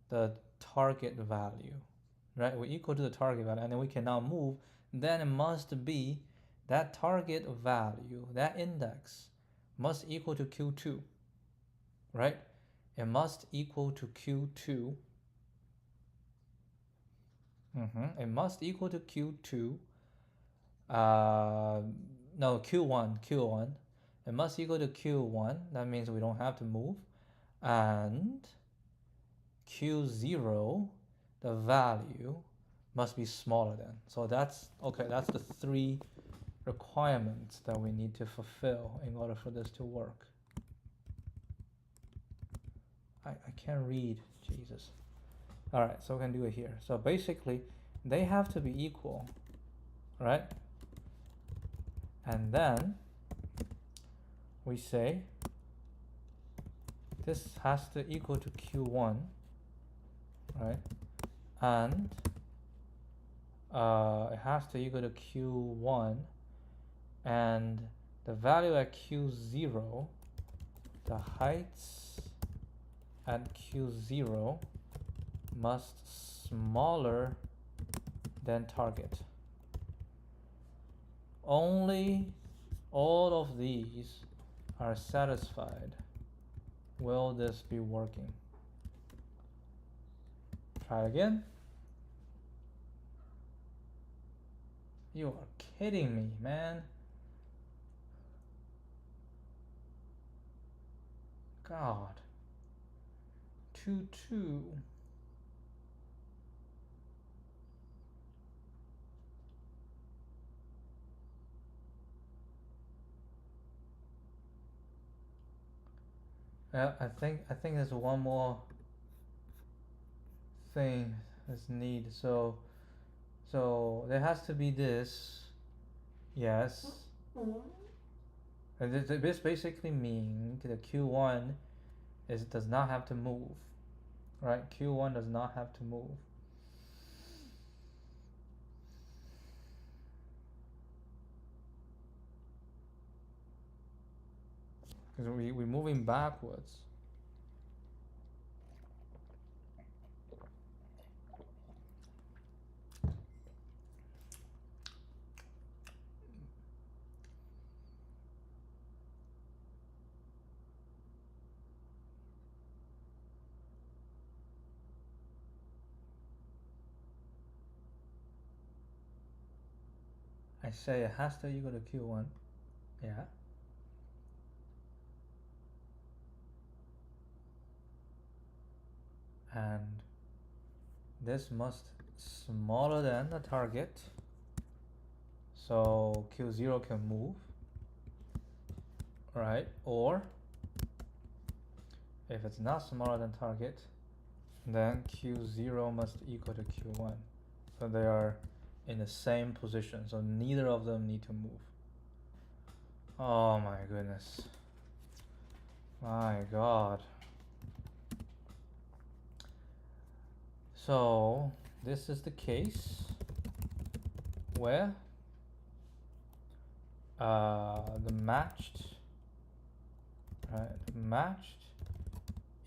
the target value, right? We're equal to the target value, and then we cannot move. Then it must be that target value, that index must equal to Q2, right? It must equal to Q2. It must equal to Q2. No, Q1. It must equal to Q1. That means we don't have to move. And Q0, the value must be smaller than. So that's okay. That's the three requirements that we need to fulfill in order for this to work. I can't read, Jesus. All right, so we can do it here. So basically, they have to be equal, right? And then we say this has to equal to Q1, right? And it has to equal to Q1, and the value at Q0, the heights at Q0 must smaller than target. Only all of these are satisfied will this be working. Try again. You are kidding me, man. God. 2, 2. Yeah, I think there's one more thing that's needed. So there has to be this. Yes. And this basically means the Q1 does not have to move. Right? Q1 does not have to move. Because we're moving backwards. I say it has to equal to Q1. Yeah. And this must smaller than the target. So Q0 can move. Right? Or If it's not smaller than target, then Q0 must equal to Q1. So they are in the same position, so neither of them need to move. Oh my goodness. My God. So this is the case where the matched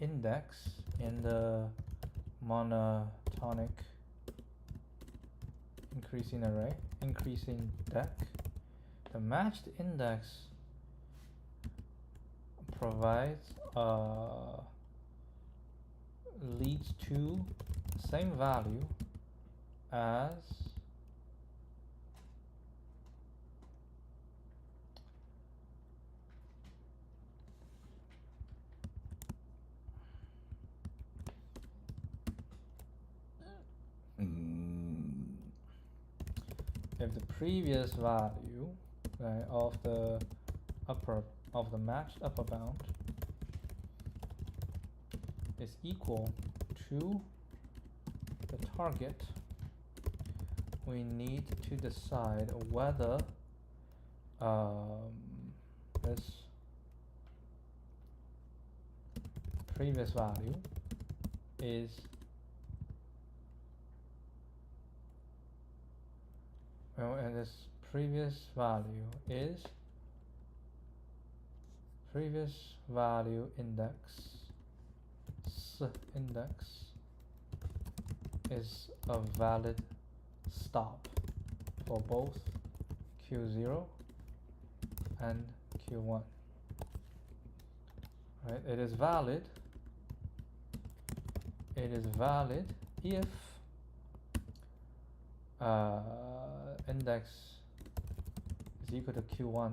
index in the monotonic increasing deck, the matched index provides leads to the same value as if the previous value of the matched upper bound is equal to the target, we need to decide whether this previous value is and this previous value index is a valid stop for both Q0 and Q1. Right? It is valid if index is equal to Q1,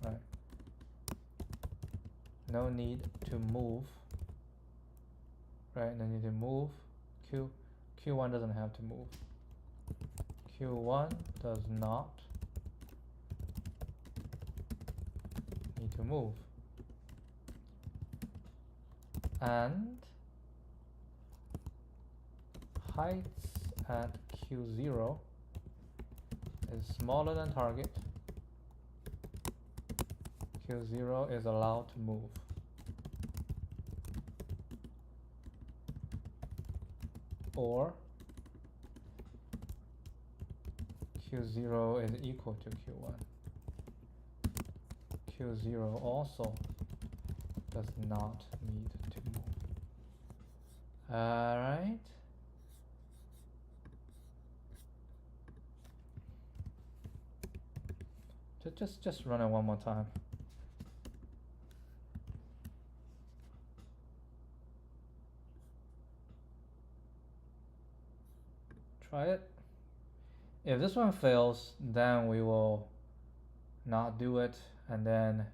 right? No need to move, right? No need to move. Q1 doesn't have to move. Q1 does not need to move. And heights at Q0 is smaller than target. Q0 is allowed to move. Or Q0 is equal to Q1. Q0 also does not need to move. Alright. Just run it one more time. Try it. If this one fails, then we will not do it, and then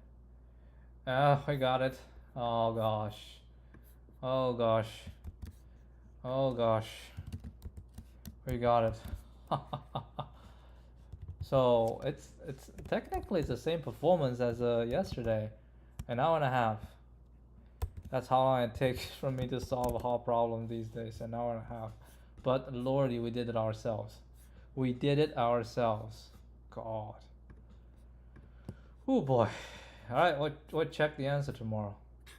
we got it. Oh gosh. We got it. So it's technically it's the same performance as yesterday, an hour and a half. That's how long it takes for me to solve a hard problem these days, an hour and a half. But lordy, we did it ourselves. God. Oh boy. Alright, we'll check the answer tomorrow.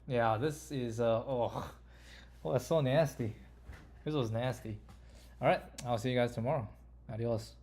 Yeah, this is it's so nasty. This was nasty. Alright, I'll see you guys tomorrow. Adios.